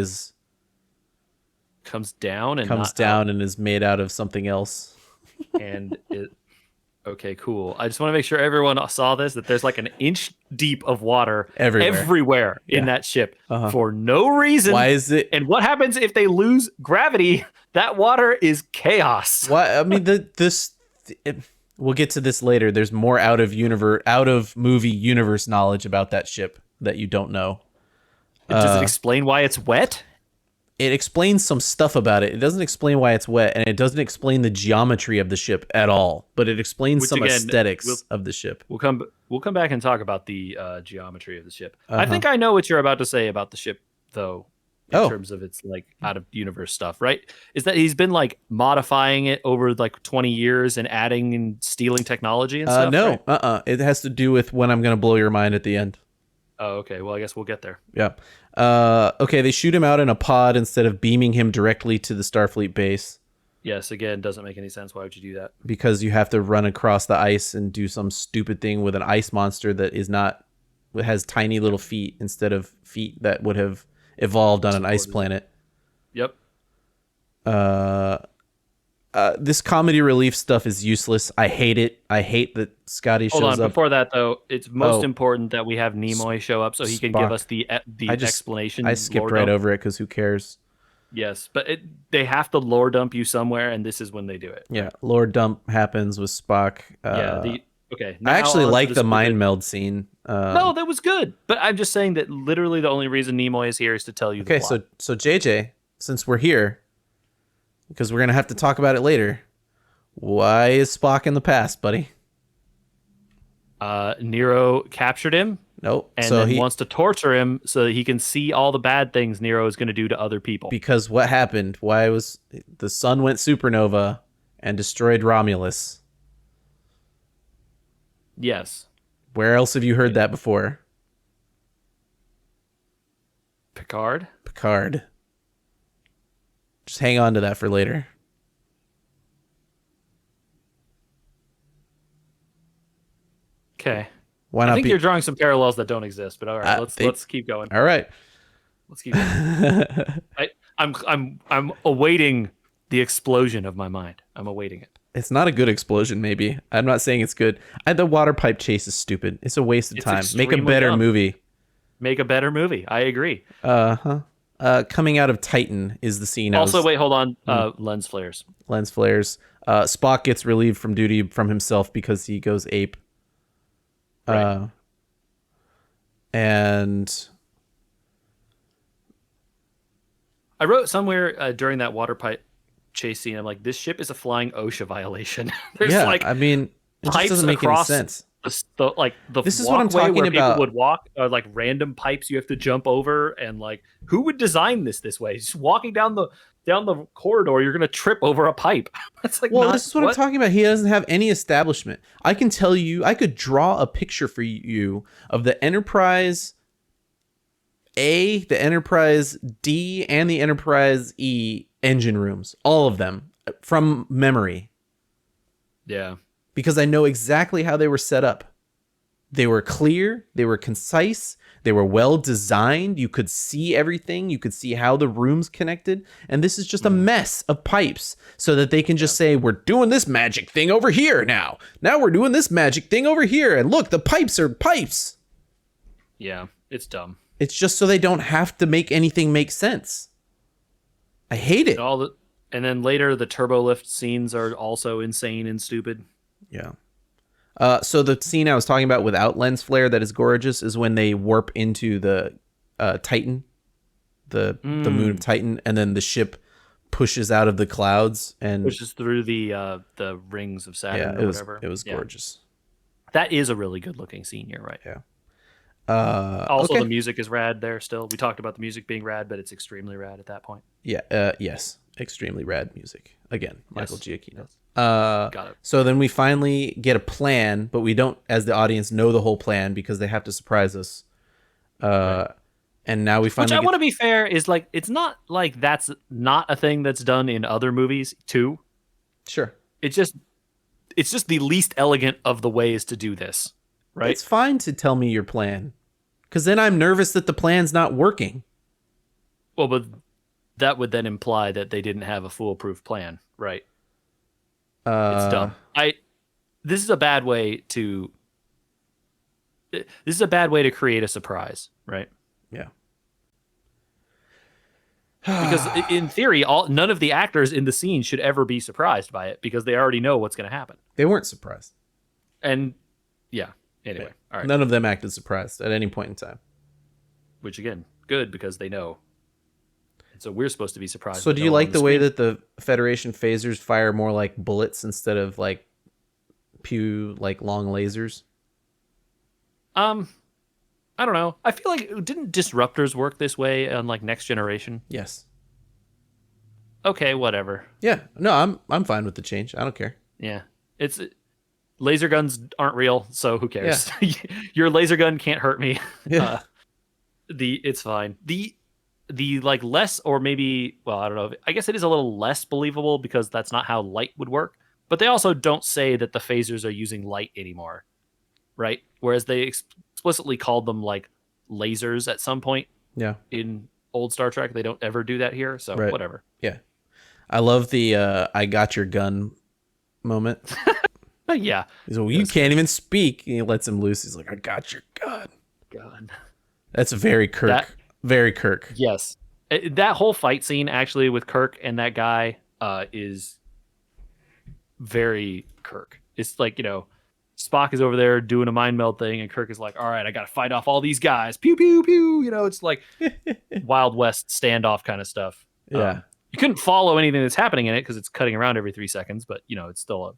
comes down and is made out of something else. And it... Okay, cool. I just want to make sure everyone saw this, that there's like an inch deep of water everywhere in that ship for no reason. Why is it? And what happens if they lose gravity? That water is chaos. Why? I mean, we'll get to this later. There's more out of movie universe knowledge about that ship that you don't know. Does it explain why it's wet? It explains some stuff about it. It doesn't explain why it's wet, and it doesn't explain the geometry of the ship at all. But it explains some aesthetics of the ship. We'll come back and talk about the geometry of the ship. I think I know what you're about to say about the ship, though, in terms of its like out of universe stuff. Right? Is that he's been like modifying it over like 20 years and adding and stealing technology and stuff? No, right? It has to do with when I'm going to blow your mind at the end. Oh, okay. Well, I guess we'll get there. Yeah. Okay, they shoot him out in a pod instead of beaming him directly to the Starfleet base. Yes, again, doesn't make any sense. Why would you do that? Because you have to run across the ice and do some stupid thing with an ice monster that has tiny little feet instead of feet that would have evolved on an ice planet. Yep. This comedy relief stuff is useless. I hate it. I hate that Scotty shows up. Hold on, before that though, it's most important that we have Nimoy show up so he can give us the explanation. I skipped right over it because who cares? Yes, but they have to lore dump you somewhere, and this is when they do it. Yeah, lore dump happens with Spock. Okay. I actually like the mind meld scene. No, that was good, but I'm just saying that literally the only reason Nimoy is here is to tell you. Okay, so JJ, since we're here, because we're gonna have to talk about it later, why is Spock in the past, buddy? Nero captured him. Nope. And then wants to torture him so that he can see all the bad things Nero is going to do to other people. Because what happened? Why was the sun went supernova and destroyed Romulus? Yes. Where else have you heard that before? Picard. Just hang on to that for later. Okay. Why not? I think you're drawing some parallels that don't exist, but all right, let's keep going. All right. Let's keep going. I'm awaiting the explosion of my mind. I'm awaiting it. It's not a good explosion, maybe. I'm not saying it's good. The water pipe chase is stupid. It's a waste of time. Make a better movie. Make a better movie. I agree. Coming out of Titan is the scene. Also, wait, hold on. Lens flares. Spock gets relieved from duty from himself because he goes ape. Right. And I wrote somewhere during that water pipe chase scene, I'm like, this ship is a flying OSHA violation. There's it just doesn't make any sense. This is what I'm talking where about. People would walk, like random pipes you have to jump over, and like, who would design this way? Just walking down the corridor, you're gonna trip over a pipe. It's like, this is what I'm talking about. He doesn't have any establishment. I can tell you, I could draw a picture for you of the Enterprise A, the Enterprise D, and the Enterprise E engine rooms, all of them from memory. Yeah. Because I know exactly how they were set up. They were clear, they were concise, they were well designed. You could see everything, you could see how the rooms connected, and this is just a mess of pipes so that they can just say, we're doing this magic thing over here now. Now we're doing this magic thing over here, and look, the pipes are pipes. Yeah, it's dumb. It's just so they don't have to make anything make sense. I hate it. And then later the turbo lift scenes are also insane and stupid. Yeah. So the scene I was talking about without lens flare that is gorgeous is when they warp into the Titan, the moon of Titan, and then the ship pushes out of the clouds and pushes through the rings of Saturn or whatever. It was gorgeous. That is a really good looking scene. You're right. Yeah. Also, okay. the music is rad there still. We talked about the music being rad, but it's extremely rad at that point. Yeah. Yes. Extremely rad music. Again, Michael Giacchino. Yes. Got it. So then we finally get a plan, but we don't, as the audience, know the whole plan because they have to surprise us. Right. And now we finally. Which I want to be fair is like it's not like that's not a thing that's done in other movies too. Sure. It's just the least elegant of the ways to do this, right? It's fine to tell me your plan, because then I'm nervous that the plan's not working. Well, but that would then imply that they didn't have a foolproof plan, right? It's dumb. This is a bad way to create a surprise, right? Yeah. Because in theory, none of the actors in the scene should ever be surprised by it because they already know what's going to happen. They weren't surprised. And yeah, anyway, all right. None of them acted surprised at any point in time. Which again, good because they know. And so we're supposed to be surprised. So do you like the way that the Federation phasers fire more like bullets instead of like long lasers? I don't know. I feel like didn't disruptors work this way on like Next Generation? Yes. Okay, whatever. Yeah. No, I'm fine with the change. I don't care. Yeah. It's laser guns aren't real, so who cares? Yeah. Your laser gun can't hurt me. Yeah. It's fine. The like less or maybe, well, I don't know. I guess it is a little less believable because that's not how light would work. But they also don't say that the phasers are using light anymore, right? Whereas they explicitly called them like lasers at some point. Yeah. In old Star Trek, they don't ever do that here, so whatever. Yeah. I love the I got your gun moment. Yeah. He's like, well, you can't even speak. And he lets him loose. He's like, I got your gun. God. That's very Kirk. Very Kirk. Yes. That whole fight scene actually with Kirk and that guy is very Kirk. It's like, Spock is over there doing a mind meld thing and Kirk is like, all right, I got to fight off all these guys. Pew, pew, pew. It's like Wild West standoff kind of stuff. Yeah. You couldn't follow anything that's happening in it because it's cutting around every 3 seconds, but it's still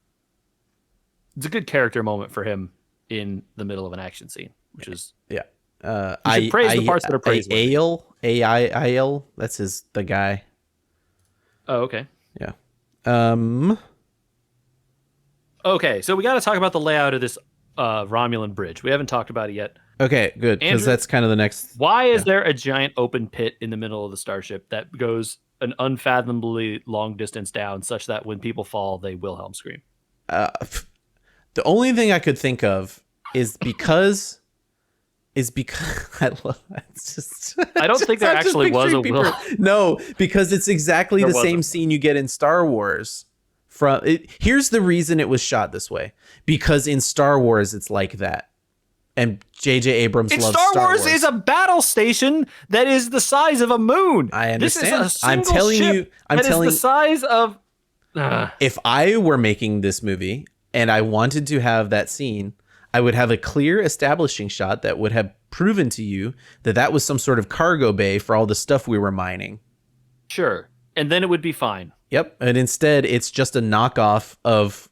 it's a good character moment for him in the middle of an action scene, which is you should praise the parts that are praiseworthy. Ail, that's the guy. Oh, okay. Yeah. Okay, so we got to talk about the layout of this Romulan bridge. We haven't talked about it yet. Okay, good, because that's kind of the next. Why is there a giant open pit in the middle of the starship that goes an unfathomably long distance down, such that when people fall, they Wilhelm scream? The only thing I could think of is because I love it's just. I don't think there actually was a Wilhelm. No, because it's exactly the same scene you get in Star Wars. Here's the reason it was shot this way, because in Star Wars it's like that, and J.J. Abrams loves Star Wars. Is a battle station that is the size of a moon. I understand. This is I'm telling you, the size of. If I were making this movie and I wanted to have that scene, I would have a clear establishing shot that would have proven to you that was some sort of cargo bay for all the stuff we were mining. Sure, and then it would be fine. Yep, and instead it's just a knockoff of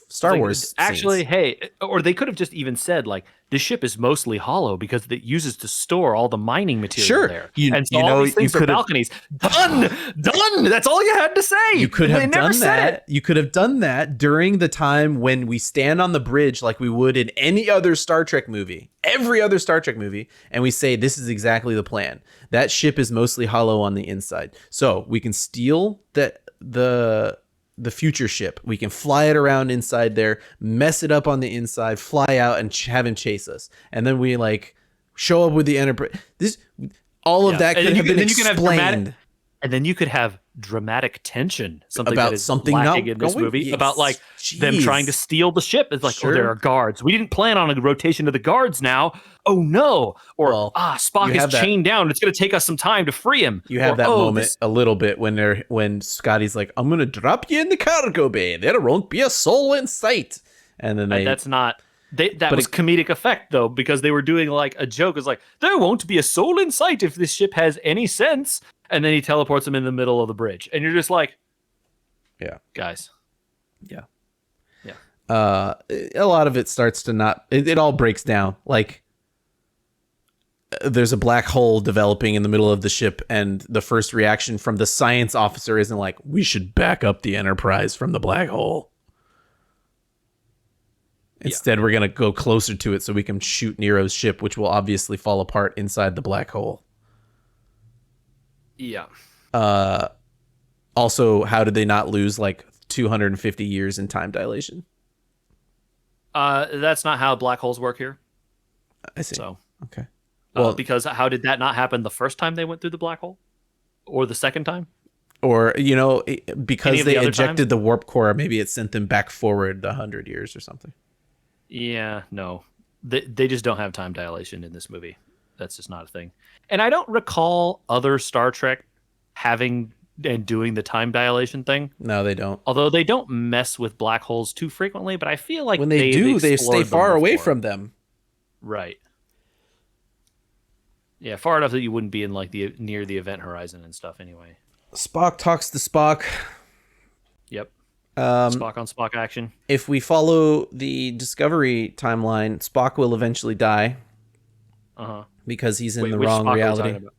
Star Wars. Actually, scenes. hey, or they could have just even said like the ship is mostly hollow because it uses to store all the mining material there. And so all these things are balconies. Done. That's all you had to say. You could have done that. You could have done that during the time when we stand on the bridge like we would in any other Star Trek movie, every other Star Trek movie, and we say this is exactly the plan. That ship is mostly hollow on the inside, so we can steal the future ship. We can fly it around inside there, mess it up on the inside, fly out and have him chase us. And then we like show up with the Enterprise. All of that could have been explained. And then you could have dramatic tension, something About that is something lacking not in this going. movie, Yes. about like them Jeez. trying to steal the ship. It's like, oh, Sure. there are guards. We didn't plan on a rotation of the guards now. Oh no. Or Well, Spock you is have that- chained down. It's going to take us some time to free him. You have Or, that oh, moment this- a little bit when Scotty's like, "I'm gonna drop you in the cargo bay. There won't be a soul in sight." And then that's not. That was it- comedic effect though, because they were doing like a joke. It's like, there won't be a soul in sight if this ship has any sense. And then he teleports him in the middle of the bridge, and you're just like, yeah, guys, yeah. yeah. A lot of it starts to not. It all breaks down. Like there's a black hole developing in the middle of the ship, and the first reaction from the science officer isn't like, "We should back up the Enterprise from the black hole." Instead, we're going to go closer to it so we can shoot Nero's ship, which will obviously fall apart inside the black hole. Yeah. Also, how did they not lose like 250 years in time dilation? That's not how black holes work here. I see. So, okay. Well, because how did that not happen the first time they went through the black hole? Or the second time? or, you know, because they other ejected times? the warp core, maybe it sent them back forward 100 years or something. Yeah, no. They just don't have time dilation in this movie. That's just not a thing. And I don't recall other Star Trek having and doing the time dilation thing. No, they don't. Although they don't mess with black holes too frequently, but I feel like When they do, they stay explored them far away before. from them. Right. Yeah, far enough that you wouldn't be in like the near the event horizon and stuff anyway. Spock talks to Spock. Yep. Um, Spock on Spock action. If we follow the Discovery timeline, Spock will eventually die Uh-huh. because he's in Wait, the which wrong Spock are we reality. talking about?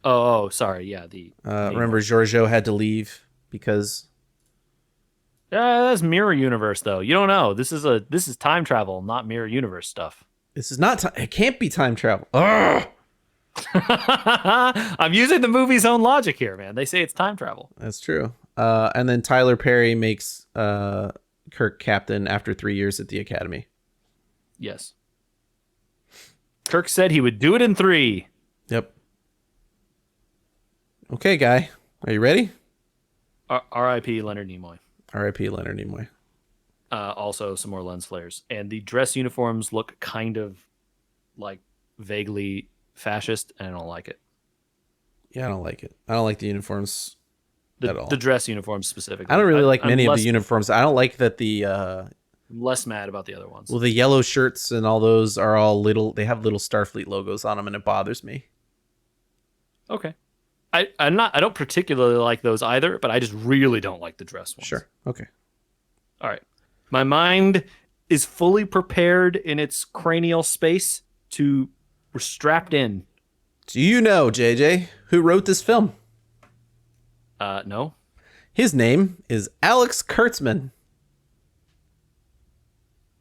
Oh, sorry. Yeah, the Remember, Giorgio had to leave because that's mirror universe though. You don't know. This is time travel, not mirror universe stuff. this is not. It can't be time travel. Ugh! I'm using the movie's own logic here, man. They say it's time travel. That's true. And then Tyler Perry makes Kirk captain after 3 years at the Academy. Yes. Kirk said he would do it in 3. Yep. Okay, guy. Are you ready? R.I.P. Leonard Nimoy. R.I.P. Leonard Nimoy. Also, some more lens flares. And the dress uniforms look kind of like vaguely fascist, and I don't like it. Yeah, I don't like it. I don't like the uniforms at all. The dress uniforms specifically. I don't really like I'm many of less- the uniforms. I don't like that the I'm less mad about the other ones. well, the yellow shirts and all those are all little. They have little Starfleet logos on them, and it bothers me. Okay. I don't particularly like those either, but I just really don't like the dress ones. Sure. Okay. All right. My mind is fully prepared in its cranial space to we're strapped in. Do you know, JJ, who wrote this film? No. His name is Alex Kurtzman.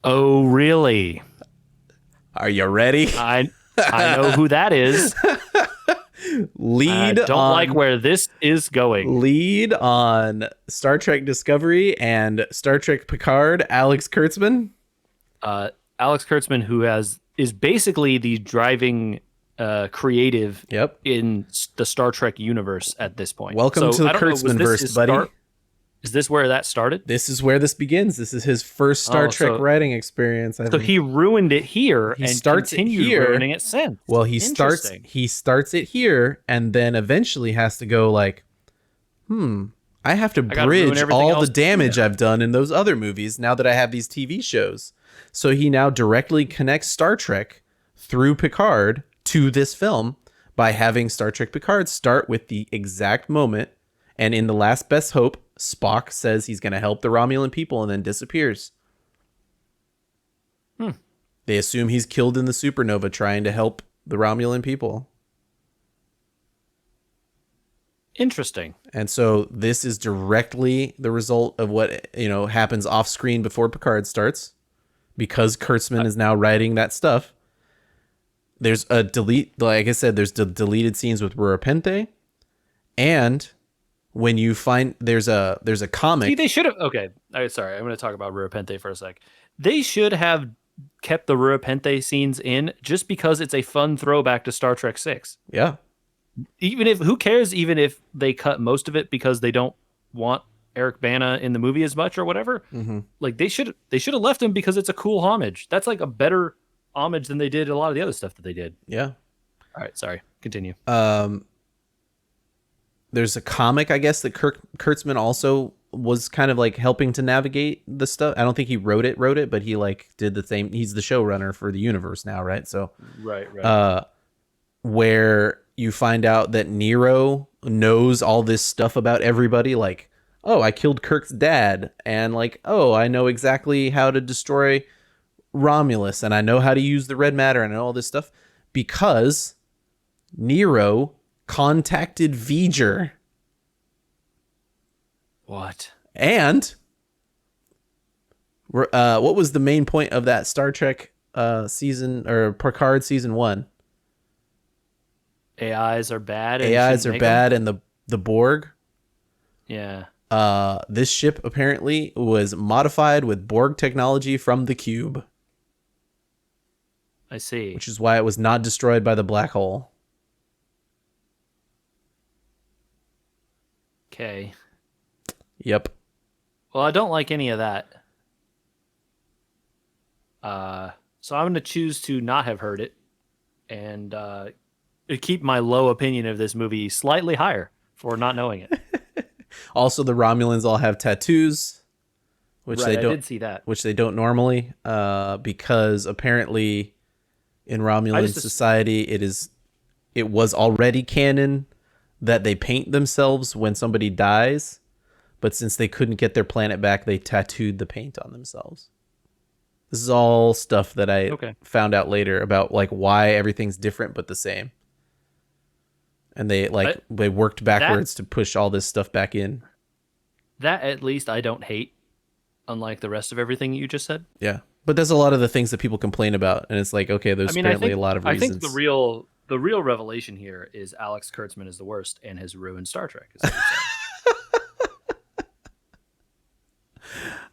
Oh, really? Are you ready? I know who that is. I Lead don't on like where this is going. lead on Star Trek Discovery and Star Trek Picard, Alex Kurtzman. Alex Kurtzman, who is basically the driving creative Yep. in the Star Trek universe at this point. Welcome to the I don't know, was this Kurtzman-verse, his buddy. start? Is this where that started? This is where this begins. This is his first Star Oh, Trek so- writing experience. I So think. he ruined it here He and starts it continued here. ruining it since. Well, he starts it here and then eventually has to go like, I have to gotta ruin bridge everything all the else damage here. I've done in those other movies now that I have these TV shows. So he now directly connects Star Trek through Picard to this film by having Star Trek Picard start with the exact moment, and in The Last Best Hope, Spock says he's going to help the Romulan people and then disappears. They assume he's killed in the supernova trying to help the Romulan people. Interesting. And so this is directly the result of what, happens off screen before Picard starts, because Kurtzman is now writing that stuff. There's a delete, like I said, there's the deleted scenes with Repente, and when you find there's a comic. See, they should have. Okay, sorry, I'm going to talk about Repente for a sec. They should have kept the Repente scenes in just because it's a fun throwback to Star Trek 6. Yeah. even if who cares? Even if they cut most of it because they don't want Eric Bana in the movie as much or whatever. Mm-hmm. Like they should have left him because it's a cool homage. That's like a better homage than they did a lot of the other stuff that they did. Yeah. All right, sorry. Continue. There's a comic, I guess, that Kurtzman also was kind of like helping to navigate the stuff. I don't think he wrote it, but he like did the same. He's the showrunner for the universe now, right? So, right. Where you find out that Nero knows all this stuff about everybody, like, oh, I killed Kirk's dad, and like, oh, I know exactly how to destroy Romulus, and I know how to use the red matter, and all this stuff because Nero contacted V'ger. What? And what was the main point of that Star Trek season, or Picard season 1? AIs are bad. AIs are bad, and the Borg. Yeah. This ship apparently was modified with Borg technology from the Cube. I see. Which is why it was not destroyed by the black hole. Okay. Yep. Well, I don't like any of that. So I'm going to choose to not have heard it and keep my low opinion of this movie slightly higher for not knowing it. Also, the Romulans all have tattoos, which right, they don't. I did see that. Which they don't normally, because apparently, in Romulan society, it was already canon that they paint themselves when somebody dies, but since they couldn't get their planet back, they tattooed the paint on themselves. This is all stuff that I found out later about, like, why everything's different but the same. And they worked backwards to push all this stuff back in. That at least I don't hate, unlike the rest of everything you just said. Yeah, but there's a lot of the things that people complain about, and it's like, okay, there's apparently a lot of reasons. I think the real revelation here is Alex Kurtzman is the worst and has ruined Star Trek. Is what you're saying.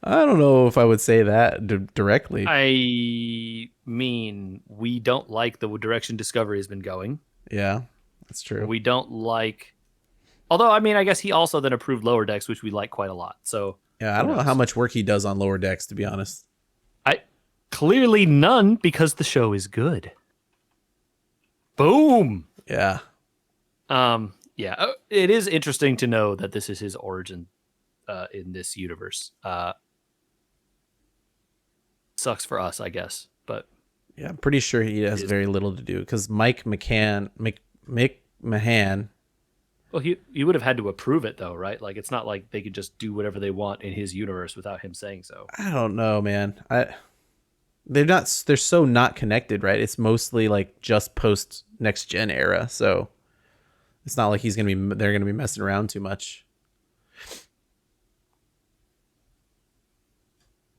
I don't know if I would say that directly. I mean, we don't like the direction Discovery has been going. Yeah, that's true. We don't like... Although, I mean, I guess he also then approved Lower Decks, which we like quite a lot. So yeah, I don't know how much work he does on Lower Decks, to be honest. Clearly none, because the show is good. Boom! Yeah. Yeah, it is interesting to know that this is his origin in this universe. Sucks for us, I guess, but yeah, I'm pretty sure he has very little to do, because Mike Mahan. Well, he would have had to approve it, though, right? Like, it's not like they could just do whatever they want in his universe without him saying so. I don't know, man. They're so not connected, right? It's mostly like just post next gen era, so it's not like they're gonna be messing around too much.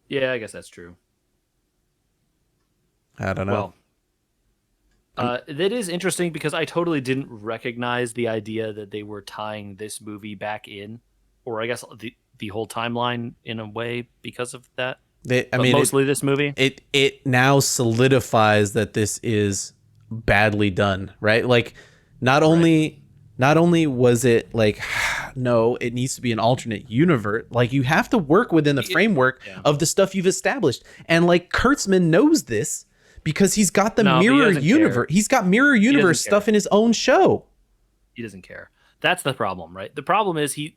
Yeah, I guess that's true. I don't know. Well, that is interesting because I totally didn't recognize the idea that they were tying this movie back in, or I guess the whole timeline in a way because of that. Mostly this movie. It now solidifies that this is badly done, right? Like, not only was it like, no, it needs to be an alternate universe. Like, you have to work within the framework of the stuff you've established, and like Kurtzman knows this because he's got the mirror universe. He's got mirror universe stuff in his own show. He doesn't care. That's the problem, right? The problem is the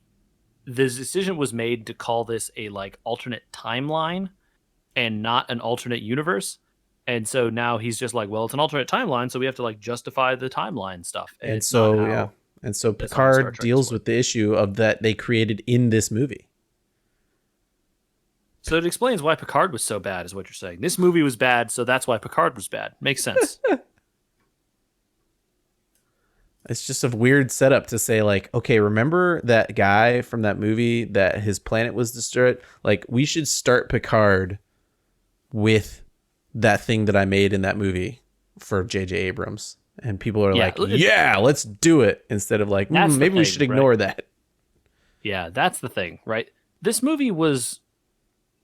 decision was made to call this a like alternate timeline and not an alternate universe. And so now he's just like, well, it's an alternate timeline, so we have to like justify the timeline stuff. And so Picard deals with the issue of that they created in this movie. So it explains why Picard was so bad, is what you're saying. This movie was bad, so that's why Picard was bad. Makes sense. It's just a weird setup to say, like, okay, remember that guy from that movie that his planet was destroyed? Like, we should start Picard with that thing that I made in that movie for J.J. Abrams. And people are like, yeah, let's do it. Instead of like, maybe we should ignore that. Yeah, that's the thing, right? This movie was...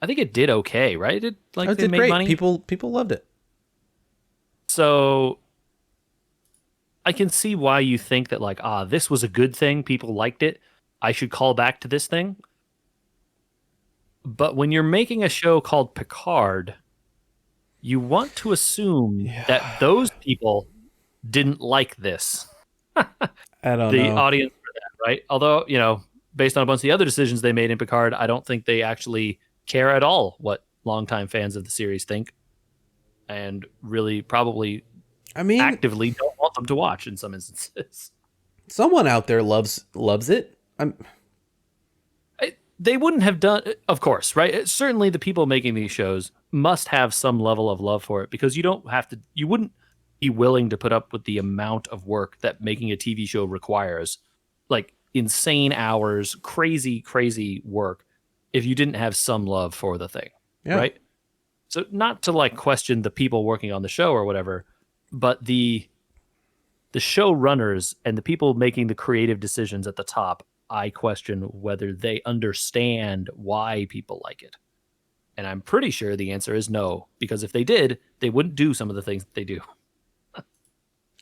I think it did okay, right? It made great. Money. People loved it. So I can see why you think that like, this was a good thing, people liked it, I should call back to this thing. But when you're making a show called Picard, you want to assume Yeah. that those people didn't like this. I don't The know. audience for that, right? Although, based on a bunch of the other decisions they made in Picard, I don't think they actually care at all what longtime fans of the series think, and really probably I mean, actively don't want them to watch in some instances. someone out there loves it. They wouldn't have done, of course, right? Certainly the people making these shows must have some level of love for it, because you wouldn't be willing to put up with the amount of work that making a TV show requires, like insane hours, crazy work, if you didn't have some love for the thing, Yeah. right? So not to like question the people working on the show or whatever, but the showrunners and the people making the creative decisions at the top, I question whether they understand why people like it. And I'm pretty sure the answer is no, because if they did, they wouldn't do some of the things that they do.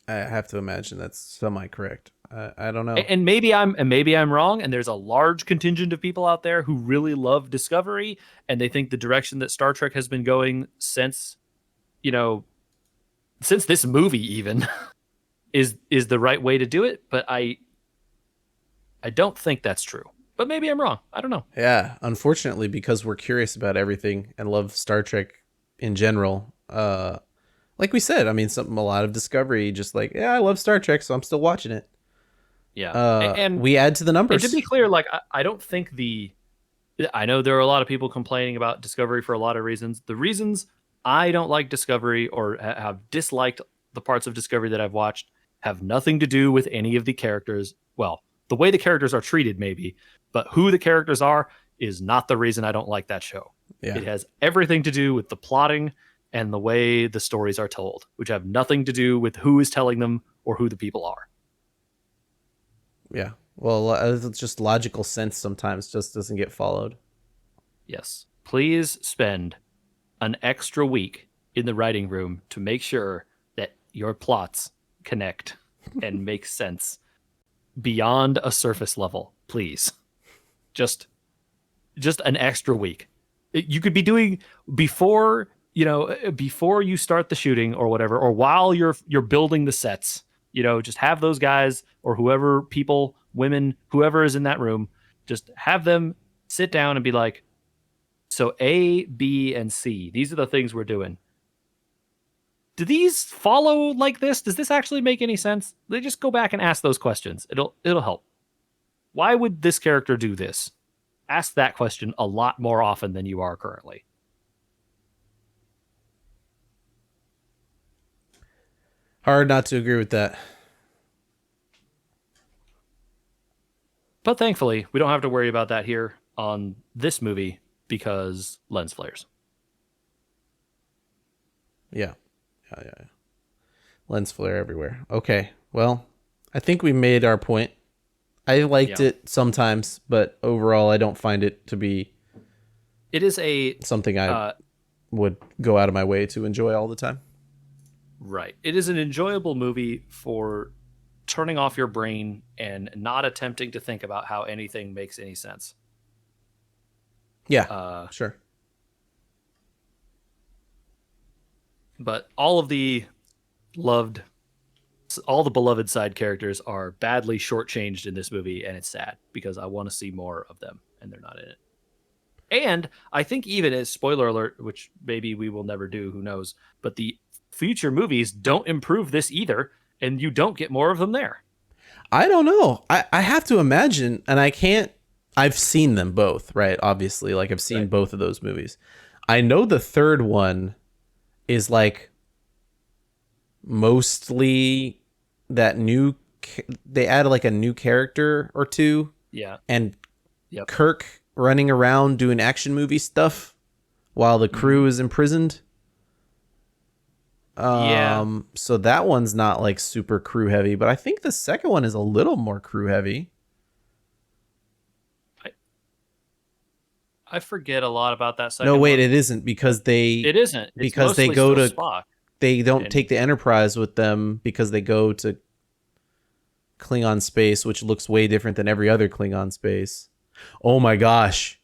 I have to imagine that's semi-correct. I don't know. And maybe I'm wrong, and there's a large contingent of people out there who really love Discovery, and they think the direction that Star Trek has been going since this movie even is the right way to do it, but I don't think that's true. But maybe I'm wrong. I don't know. Yeah, unfortunately, because we're curious about everything and love Star Trek in general. Like we said, I mean, a lot of Discovery, just like, yeah, I love Star Trek, so I'm still watching it. Yeah. And We add to the numbers. to be clear, like I don't think I know there are a lot of people complaining about Discovery for a lot of reasons. The reasons I don't like Discovery or have disliked the parts of Discovery that I've watched have nothing to do with any of the characters. Well, the way the characters are treated, maybe, but who the characters are is not the reason I don't like that show. Yeah. It has everything to do with the plotting and the way the stories are told, which have nothing to do with who is telling them or who the people are. Yeah. Well, it's just logical sense sometimes just doesn't get followed. Yes. Please spend an extra week in the writing room to make sure that your plots connect and make sense beyond a surface level, please. Just an extra week. You could be doing before you start the shooting or whatever, or while you're building the sets, just have those guys or whoever, people, women, whoever is in that room, just have them sit down and be like, so A, B, and C, these are the things we're doing. Do these follow like this? Does this actually make any sense? They just go back and ask those questions. It'll help. Why would this character do this? Ask that question a lot more often than you are currently. Hard not to agree with that. But thankfully, we don't have to worry about that here on this movie because lens flares. Yeah. Yeah. Lens flare everywhere. Okay. Well, I think we made our point. I liked it sometimes, but overall, I don't find it to be. It is something I would go out of my way to enjoy all the time. Right. It is an enjoyable movie for turning off your brain and not attempting to think about how anything makes any sense. Yeah, sure. But all the beloved side characters are badly shortchanged in this movie, and it's sad because I want to see more of them, and they're not in it. And I think even as spoiler alert, which maybe we will never do, who knows, but the future movies don't improve this either, and you don't get more of them there. I don't know. I have to imagine, and I've seen them both, right? Obviously, like I've seen both of those movies. I know the third one is like mostly that they added like a new character or two. Yeah. And Kirk running around doing action movie stuff while the crew is imprisoned. So that one's not like super crew heavy, but I think the second one is a little more crew heavy. I forget a lot about that second No, wait, one. it isn't because It isn't. It's because they mostly go to still Spock. they don't take the Enterprise with them because they go to Klingon space, which looks way different than every other Klingon space. Oh my gosh.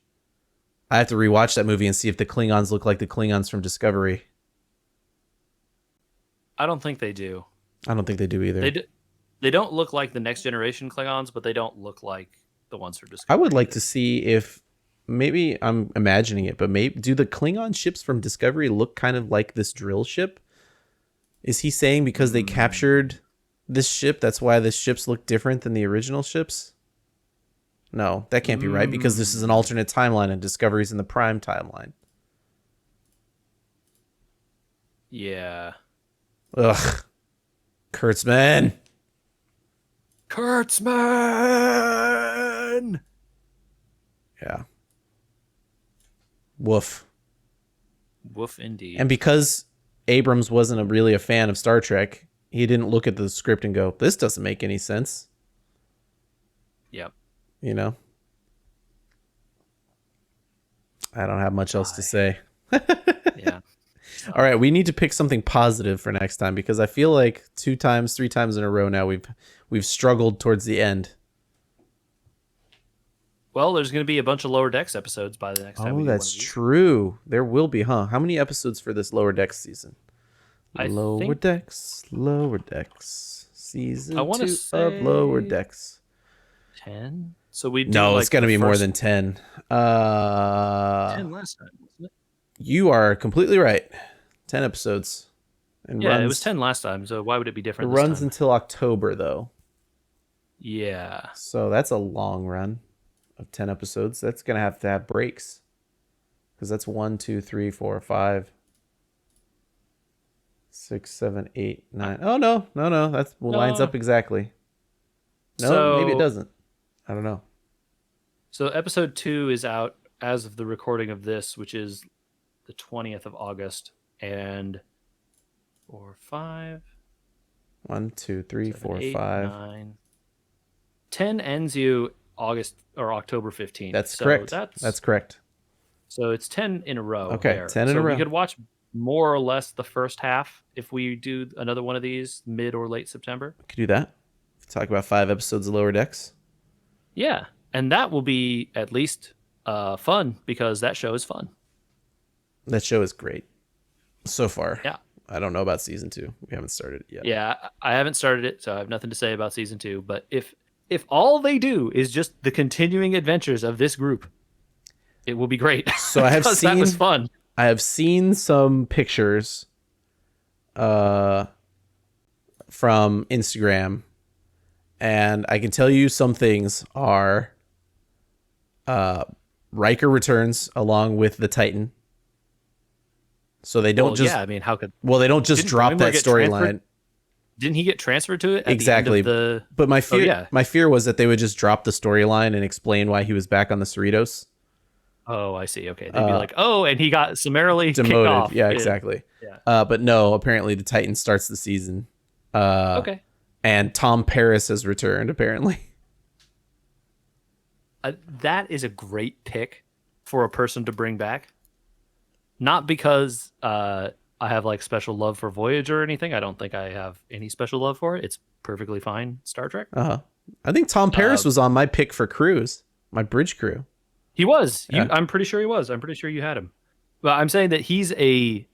I have to rewatch that movie and see if the Klingons look like the Klingons from Discovery. I don't think they do. I don't think they do either. They don't look like the Next Generation Klingons, but they don't look like the ones from I Discovery. would like to see if maybe I'm imagining it, but maybe do the Klingon ships from Discovery look kind of like this drill ship? Is he saying because they captured this ship, that's why the ships look different than the original ships? No, that can't be right because this is an alternate timeline and Discovery's in the prime timeline. Yeah. Ugh. Kurtzman. Kurtzman! Yeah. Woof. Woof indeed. And because Abrams wasn't really a fan of Star Trek, he didn't look at the script and go, this doesn't make any sense. Yep. You know? I don't have much else to say. Yeah. All right, we need to pick something positive for next time because I feel like 3 times in a row now we've struggled towards the end. Well, there's going to be a bunch of Lower Decks episodes by the next time. Oh, that's true. There will be, huh? How many episodes for this Lower Decks season? Lower Decks, season 2 of Lower Decks. 10. So we do no, it's got to be more than 10. 10 last time, wasn't it? You are completely right. 10 episodes. And yeah, it was 10 last time. So why would it be different? It runs until October, though. Yeah. So that's a long run of 10 episodes. That's going to have breaks. Because that's 1, 2, 3, 4, 5, 6, 7, 8, 9. Oh, no. That lines up exactly. No, maybe it doesn't. I don't know. So episode 2 is out as of the recording of this, which is the 20th of August. And 4, 5. 1, 2, 3, 7, 4, 8, 5. 9. 10 ends you August or October 15th. That's correct. That's correct. So it's 10 in a row. Okay, there. 10 in a row. We could watch more or less the first half if we do another one of these mid or late September. We could do that. Talk about 5 episodes of Lower Decks. Yeah, and that will be at least fun because that show is fun. That show is great so far. Yeah. I don't know about season 2. We haven't started it yet. Yeah, I haven't started it, so I have nothing to say about season 2. But if all they do is just the continuing adventures of this group, it will be great. So I have seen that was fun. I have seen some pictures from Instagram, and I can tell you some things are Riker returns along with the Titan. So they don't just... Yeah, I mean, how could... Well, they don't just drop that storyline. Didn't he get transferred to it? Exactly. But my fear, my fear was that they would just drop the storyline and explain why he was back on the Cerritos. Oh, I see. Okay. They'd be like, oh, and he got summarily demoted. Kicked off. Yeah, exactly. Yeah. But no, apparently the Titan starts the season. Okay. And Tom Paris has returned, apparently. That is a great pick for a person to bring back. Not because I have like special love for Voyager or anything. I don't think I have any special love for it. It's perfectly fine Star Trek. I think Tom Paris was on my pick for Cruise, my bridge crew. He was. Yeah. I'm pretty sure he was. I'm pretty sure you had him. But I'm saying that he's a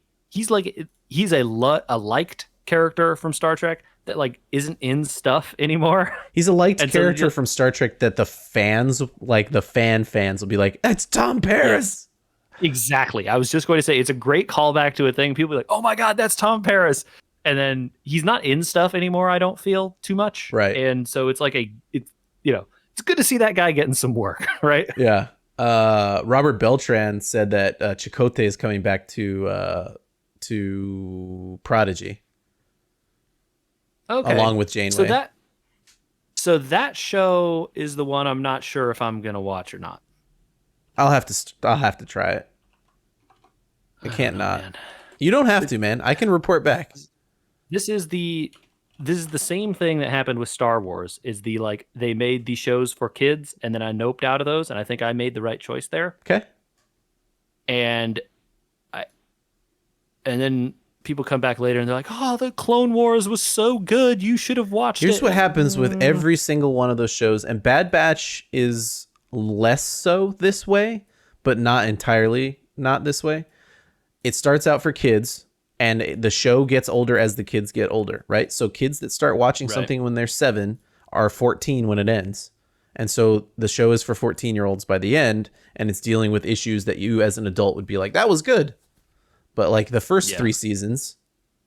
liked character from Star Trek that like isn't in stuff anymore. He's a liked character from Star Trek that the fans, like the fans will be like, "It's Tom Paris." Yeah. Exactly. I was just going to say it's a great callback to a thing. People are like, "Oh my God, that's Tom Paris," and then he's not in stuff anymore. I don't feel too much, right? And so it's like it's good to see that guy getting some work, right? Yeah. Robert Beltran said that Chakotay is coming back to Prodigy. Okay. Along with Janeway. So that show is the one I'm not sure if I'm gonna watch or not. I'll have to try it. I can't not. Man. You don't have to, man. I can report back. This is the same thing that happened with Star Wars. Is they made the shows for kids, and then I noped out of those, and I think I made the right choice there. Okay. And then people come back later and they're like, "Oh, the Clone Wars was so good. You should have watched Here's it." what happens with every single one of those shows, and Bad Batch is less so this way, but not entirely not this way. It starts out for kids, and the show gets older as the kids get older, right? So kids that start watching Right. something when they're 7 are 14 when it ends. And so the show is for 14-year-olds by the end, and it's dealing with issues that you as an adult would be like, that was good. But like the first 3 seasons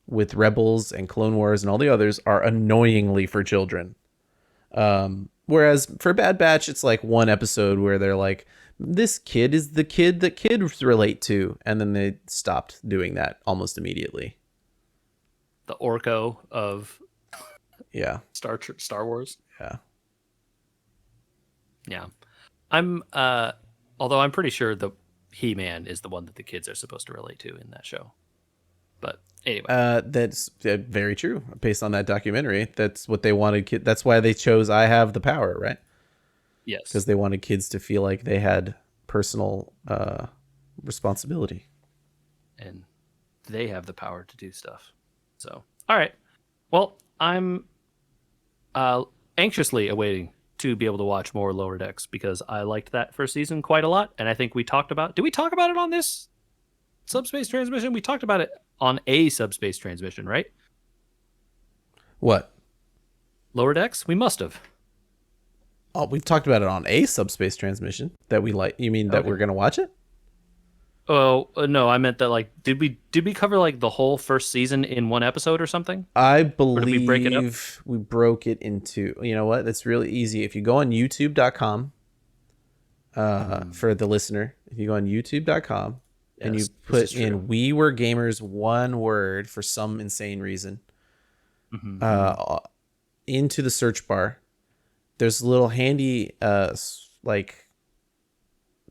with Rebels and Clone Wars and all the others are annoyingly for children. Whereas for Bad Batch, it's like one episode where they're like, this kid is the kid that kids relate to. And then they stopped doing that almost immediately. The Orko of Yeah. Star Wars. Yeah. Yeah. Although I'm pretty sure the He-Man is the one that the kids are supposed to relate to in that show. But anyway. That's very true. Based on that documentary, that's what they wanted. That's why they chose I Have the Power, right? Yes. Because they wanted kids to feel like they had personal responsibility. And they have the power to do stuff. So, all right. Well, I'm anxiously awaiting to be able to watch more Lower Decks because I liked that first season quite a lot. And I think we talked about... Did we talk about it on this Subspace Transmission? We talked about it on a Subspace Transmission, right? What? Lower Decks? We must have. Oh, we've talked about it on a Subspace Transmission that we like. You mean that we're going to watch it? Oh, no, I meant that, like, did we cover, like, the whole first season in one episode or something? I believe did we break it up? we broke it into, you know what? It's really easy. If you go on youtube.com, for the listener, if you go on youtube.com and you put in We Were Gamers, one word for some insane reason, into the search bar, there's a little handy, like,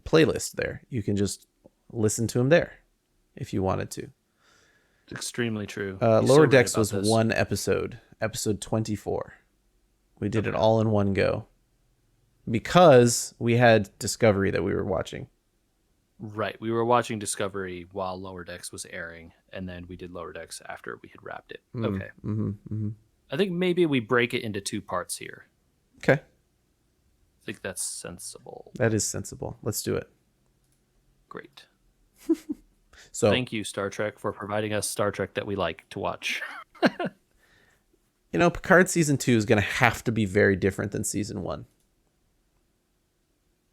playlist there. You can just listen to them there if you wanted to. It's extremely true. Lower Decks was one episode 24. We did it all in one go because we had Discovery that we were watching. Right. We were watching Discovery while Lower Decks was airing, and then we did Lower Decks after we had wrapped it. Okay. I think maybe we break it into 2 parts here. Okay. I think that's sensible. That is sensible. Let's do it. Great. So thank you, Star Trek, for providing us Star Trek that we like to watch. You know, Picard season 2 is going to have to be very different than season 1.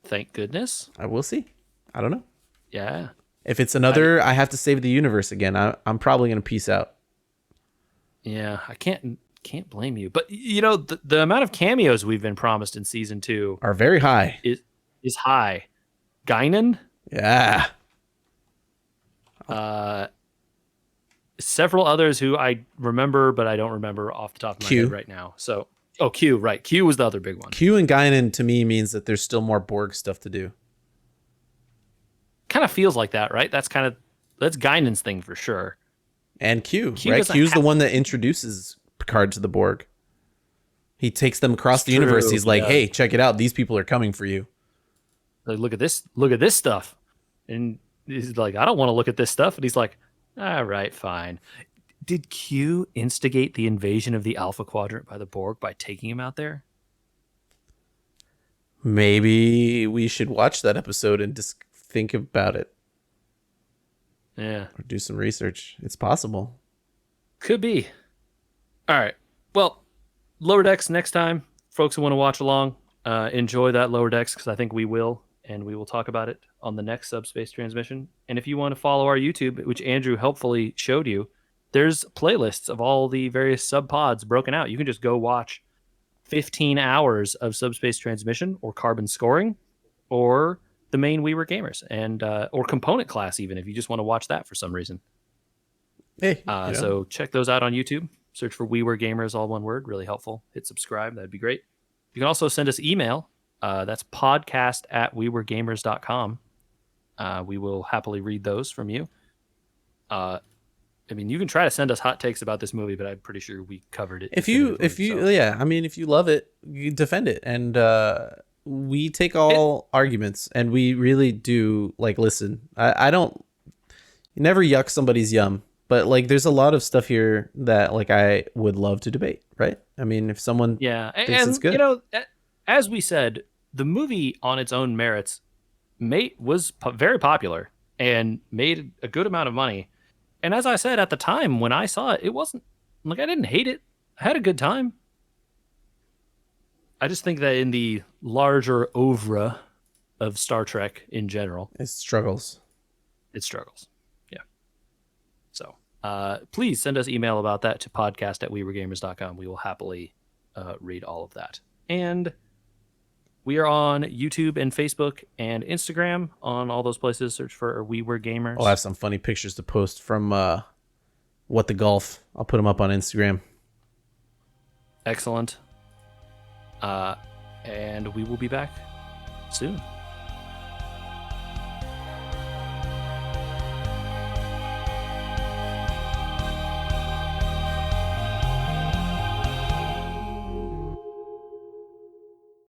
Thank goodness. I will see. I don't know. Yeah. If it's another, I have to save the universe again. I'm probably going to peace out. Yeah, I can't blame you. But you know, the amount of cameos we've been promised in season 2 are very high. Is high. Guinan. Yeah. Several others who I remember, but I don't remember off the top of my head right now. So, Q, right. Q was the other big one. Q and Guinan to me means that there's still more Borg stuff to do. Kind of feels like that, right? That's Guinan's thing for sure. And Q right? Q's the one that introduces Picard to the Borg. He takes them across the universe. He's like, hey, check it out. These people are coming for you. Like, look at this stuff. And he's like, I don't want to look at this stuff. And he's like, all right, fine. Did Q instigate the invasion of the Alpha Quadrant by the Borg by taking him out there? Maybe we should watch that episode and just think about it. Yeah. Or do some research. It's possible. Could be. All right. Well, Lower Decks next time. Folks who want to watch along, enjoy that Lower Decks because I think we will. And we will talk about it on the next Subspace Transmission. And if you want to follow our YouTube, which Andrew helpfully showed you, there's playlists of all the various sub-pods broken out. You can just go watch 15 hours of Subspace Transmission or Carbon Scoring or the main We Were Gamers and or Component Class even if you just want to watch that for some reason. Hey, So check those out on YouTube. Search for We Were Gamers, all one word. Really helpful. Hit subscribe. That'd be great. You can also send us email. That's podcast@weweregamers.com. We will happily read those from you. I mean, you can try to send us hot takes about this movie, but I'm pretty sure we covered it. If you love it, you defend it. And we take all arguments and we really do listen. I don't never yuck somebody's yum, But like, there's a lot of stuff here that like I would love to debate, right? I mean, if someone Yeah, thinks it's and you good, know, as we said, the movie on its own merits was very popular and made a good amount of money. And as I said at the time when I saw it, it wasn't like I didn't hate it. I had a good time. I just think that in the larger oeuvre of Star Trek in general, it struggles. it struggles. Yeah. So please send us email about that to podcast@wewergamers.com. We will happily read all of that. And we are on YouTube and Facebook and Instagram. On all those places, search for We Were Gamers. I'll have some funny pictures to post from What the Golf. I'll put them up on Instagram. Excellent. And we will be back soon.